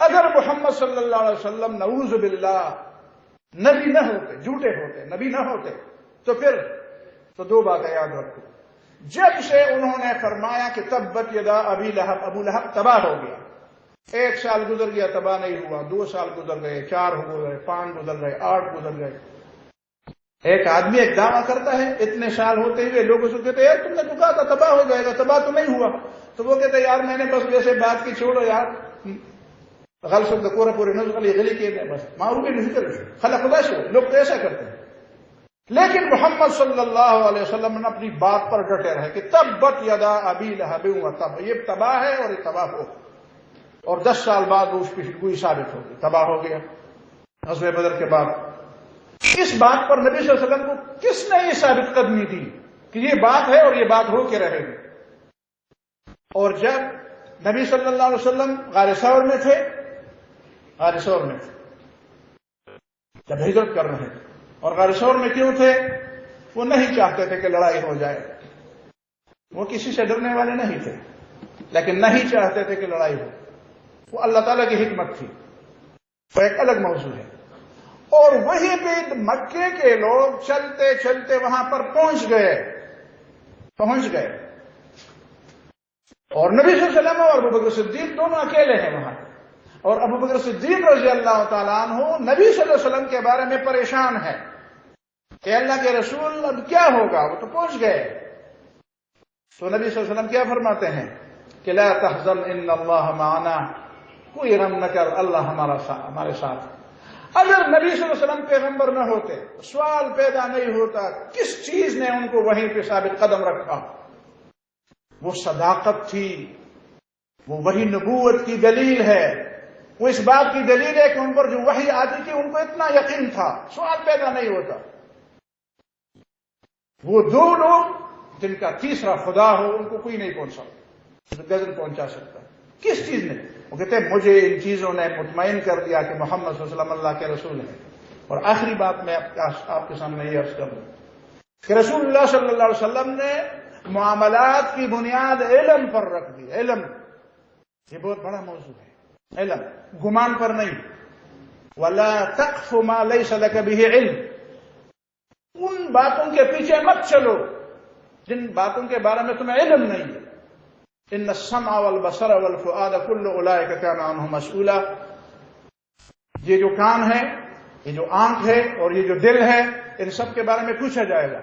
اگر محمد صلی اللہ علیہ وسلم نعوذ باللہ نبی نہ ہوتے، جھوٹے ہوتے، نبی نہ ہوتے تو پھر تو 2 باتیں یاد رکھو۔ جب سے انہوں نے فرمایا کہ تبت یدا ابی لہب، ابو لہب تباہ ہو گیا، 1 سال گزر گیا تباہ نہیں ہوا، 2 سال گزر گئے، 4 ہو گئے، 5 گزر گئے، 8 گزر گئے۔ ایک آدمی ایک دعویٰ کرتا ہے، اتنے سال ہوتے ہوئے لوگ اس کو کہتے ہیں یار تم نے تو کہا تھا تباہ ہو جائے گا، تباہ تو نہیں ہوا۔ تو وہ کہتے ہیں یار میں نے بس ویسے بات کی، چھوڑو یار، غلط دکورہ پورے نزل غلی کے بس معروف نہیں کر خلق خدا سے لوگ تو ایسا کرتے ہیں۔ لیکن محمد صلی اللہ علیہ وسلم نے اپنی بات پر ڈٹے رہے کہ تبت یدا ابی لہب وتب، یہ تباہ ہے اور یہ تباہ ہو، اور 10 سال بعد اس کی گوئی ثابت ہوگی، تباہ ہو گیا غزوہ بدر کے بعد۔ اس بات پر نبی صلی اللہ علیہ وسلم کو کس نے یہ ثابت قدمی دی کہ یہ بات ہے اور یہ بات ہو کے رہے گی؟ اور جب نبی صلی اللہ علیہ وسلم غار ثور میں تھے، جب ہجرت کر رہے تھے، اور غار ثور میں کیوں تھے؟ وہ نہیں چاہتے تھے کہ لڑائی ہو جائے، وہ کسی سے ڈرنے والے نہیں تھے، لیکن نہیں چاہتے تھے کہ لڑائی ہو۔ وہ اللہ تعالیٰ کی حکمت تھی، وہ ایک الگ موضوع ہے۔ اور وہیں پہ مکے کے لوگ چلتے چلتے وہاں پر پہنچ گئے، اور نبی صلی اللہ علیہ وسلم اور ابو بکر صدیق دونوں اکیلے ہیں وہاں، اور ابو بکر صدیق رضی اللہ تعالیٰ عنہ نبی صلی اللہ علیہ وسلم کے بارے میں پریشان ہے کہ اللہ کے رسول اب کیا ہوگا، وہ تو پہنچ گئے۔ تو نبی صلی اللہ علیہ وسلم کیا فرماتے ہیں کہ لا تحزن ان اللہ معنا، کوئی غم نہ کر، اللہ ہمارے ساتھ۔ اگر نبی صلی اللہ علیہ وسلم پیغمبر نہ ہوتے، سوال پیدا نہیں ہوتا کس چیز نے ان کو وہیں پہ ثابت قدم رکھا؟ وہ صداقت تھی، وہ وہی نبوت کی دلیل ہے، وہ اس بات کی دلیل ہے کہ ان پر جو وحی آتی تھی ان کو اتنا یقین تھا، سوال پیدا نہیں ہوتا۔ وہ 2 لوگ جن کا تیسرا خدا ہو ان کو کوئی نہیں پہنچا سکتا۔ کس چیز نے؟ وہ کہتے ہیں مجھے ان چیزوں نے مطمئن کر دیا کہ محمد صلی اللہ علیہ وسلم اللہ کے رسول ہیں۔ اور آخری بات میں آپ کے سامنے یہ عرض کروں کہ رسول اللہ صلی اللہ علیہ وسلم نے معاملات کی بنیاد علم پر رکھ دی۔ علم یہ بہت بڑا موضوع ہے، علم، گمان پر نہیں۔ وَلَا تَقْفُ مَا لَيْسَ لَكَ بِهِ عِلْمٍ، ان باتوں کے پیچھے مت چلو جن باتوں کے بارے میں تمہیں علم نہیں ہے۔ ان السمع والبصر والفؤاد كل اولئک کان عنہ مسئولا، یہ جو کان ہے، یہ جو آنکھ ہے اور یہ جو دل ہے، ان سب کے بارے میں پوچھا جائے گا۔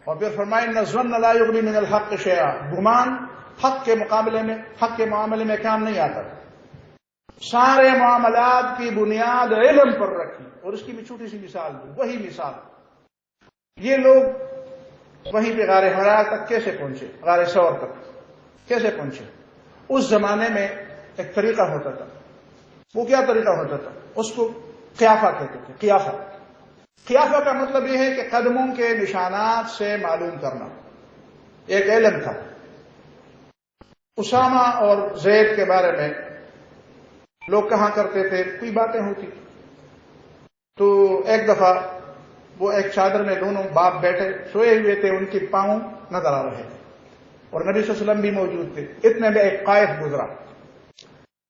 اور پھر فرمایا ان الظن لا یغنی من الحق شیئا، گمان حق کے معاملے میں کام نہیں آتا۔ سارے معاملات کی بنیاد علم پر رکھی، اور اس کی بھی چھوٹی سی مثال دوں، وہی مثال، یہ لوگ وہیں پہ غار حرا تک کیسے پہنچے، غار ثور تک کیسے پہنچے؟ اس زمانے میں ایک طریقہ ہوتا تھا. وہ کیا طریقہ ہوتا تھا؟ اس کو قیافہ کہتے تھے. قیافہ کا مطلب یہ ہے کہ قدموں کے نشانات سے معلوم کرنا. ایک علم تھا. اسامہ اور زید کے بارے میں لوگ کہا کرتے تھے، کوئی باتیں ہوتی تو ایک دفعہ وہ ایک چادر میں دونوں باپ بیٹھے سوئے ہوئے تھے، ان کے پاؤں نظر آ رہے تھے اور نبی صلی اللہ علیہ وسلم بھی موجود تھے. اتنے میں ایک قائد گزرا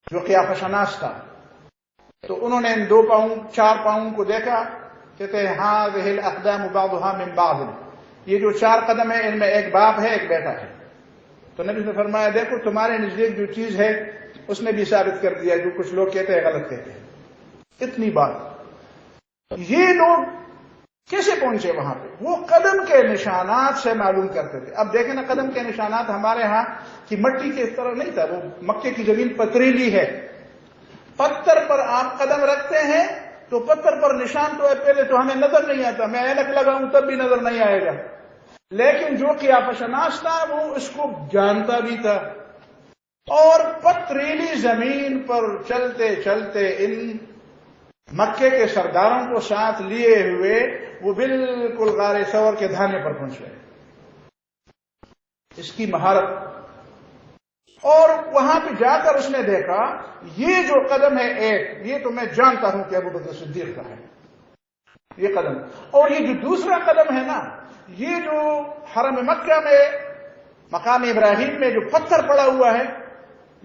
جو قیافہ شناس تھا. تو انہوں نے ان 2 پاؤں 4 پاؤں کو دیکھا، کہتے ہیں هذه الاقدام بعضها من بعض، یہ جو 4 قدم ہے ان میں ایک باپ ہے ایک بیٹا ہے. تو نبی نے فرمایا دیکھو تمہارے نزدیک جو چیز ہے اس نے بھی ثابت کر دیا جو کچھ لوگ کہتے ہیں غلط کہتے ہیں. اتنی بات. یہ لوگ کیسے پہنچے وہاں پہ؟ وہ قدم کے نشانات سے معلوم کرتے تھے. اب دیکھیں نا، قدم کے نشانات ہمارے ہاں کی مٹی کے طرح نہیں تھا. وہ مکے کی زمین پتریلی ہے، پتھر پر آپ قدم رکھتے ہیں تو پتھر پر نشان تو ہے، پہلے تو ہمیں نظر نہیں آتا، میں اینک لگاؤں تب بھی نظر نہیں آئے گا. لیکن جو قیافہ شناس تھا وہ اس کو جانتا بھی تھا، اور پتریلی زمین پر چلتے چلتے ان مکے کے سرداروں کو ساتھ لیے ہوئے وہ بالکل غار ثور کے دھانے پر پہنچ گئے. اس کی مہارت. اور وہاں پہ جا کر اس نے دیکھا یہ جو قدم ہے ایک، یہ تو میں جانتا ہوں کہ ابوبکر صدیق کا ہے یہ قدم، اور یہ جو دوسرا قدم ہے نا، یہ جو حرم مکہ میں مقام ابراہیم میں جو پتھر پڑا ہوا ہے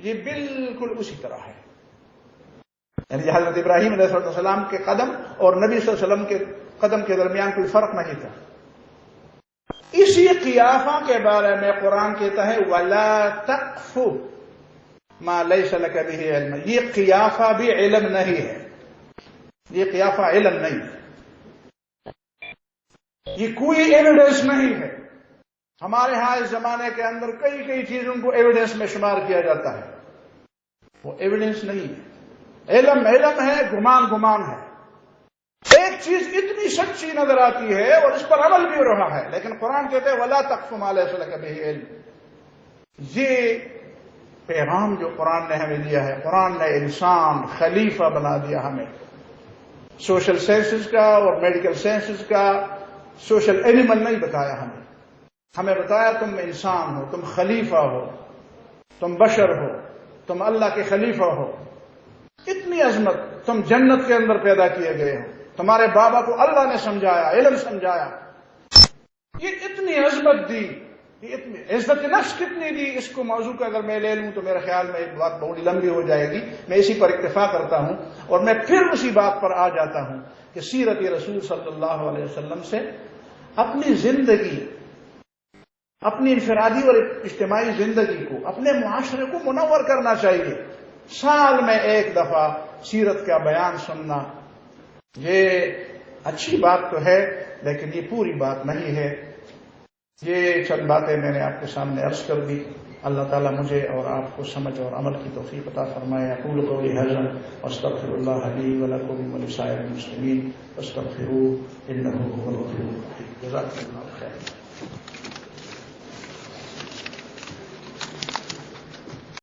یہ بالکل اسی طرح ہے. یعنی حضرت ابراہیم علیہ السلام کے قدم اور نبی صلی اللہ علیہ وسلم کے قدم کے درمیان کوئی فرق نہیں تھا. اسی قیافہ کے بارے میں قرآن کہتا ہے وَلَا تَقْفُ مَا لَيْسَ لَكَ بِهِ عِلْمٌ. یہ قیافہ بھی علم نہیں ہے، یہ قیافہ علم نہیں ہے، یہ کوئی ایویڈنس نہیں ہے. ہمارے ہاں اس زمانے کے اندر کئی چیزوں کو ایویڈنس میں شمار کیا جاتا ہے، وہ ایویڈنس نہیں ہے. علم ہے، گمان ہے. ایک چیز اتنی سچی نظر آتی ہے اور اس پر عمل بھی ہو رہا ہے، لیکن قرآن کہتے ہیں وَلَا تَقْفُ مَا لَيْسَ لَكَ بِهِ عِلْمٌ. یہ پیغام جو قرآن نے ہمیں دیا ہے، قرآن نے انسان خلیفہ بنا دیا ہمیں. سوشل سائنسز کا اور میڈیکل سائنسز کا سوشل اینیمل نہیں بتایا ہمیں بتایا تم انسان ہو، تم خلیفہ ہو، تم بشر ہو، تم اللہ کے خلیفہ ہو. اتنی عظمت، تم جنت کے اندر پیدا کیے گئے ہو، تمہارے بابا کو اللہ نے سمجھایا، علم سمجھایا. یہ اتنی عظمت دی، یہ اتنی عزت نفس کتنی دی. اس کو موضوع کا اگر میں لے لوں تو میرے خیال میں ایک بات بہت لمبی ہو جائے گی. میں اسی پر اکتفا کرتا ہوں اور میں پھر اسی بات پر آ جاتا ہوں کہ سیرت رسول صلی اللہ علیہ وسلم سے اپنی زندگی، اپنی انفرادی اور اجتماعی زندگی کو، اپنے معاشرے کو منور کرنا چاہیے. سال میں ایک دفعہ سیرت کا بیان سننا یہ اچھی بات تو ہے، لیکن یہ پوری بات نہیں ہے. یہ چند باتیں میں نے آپ کے سامنے عرض کر دی. اللہ تعالیٰ مجھے اور آپ کو سمجھ اور عمل کی توفیق عطا فرمائے. اقول قولی ھذا واستغفر اللہ لی ولکم ولسائر المسلمین فاستغفروہ انہ ھو الغفور الرحیم. جزاکم اللہ خیر.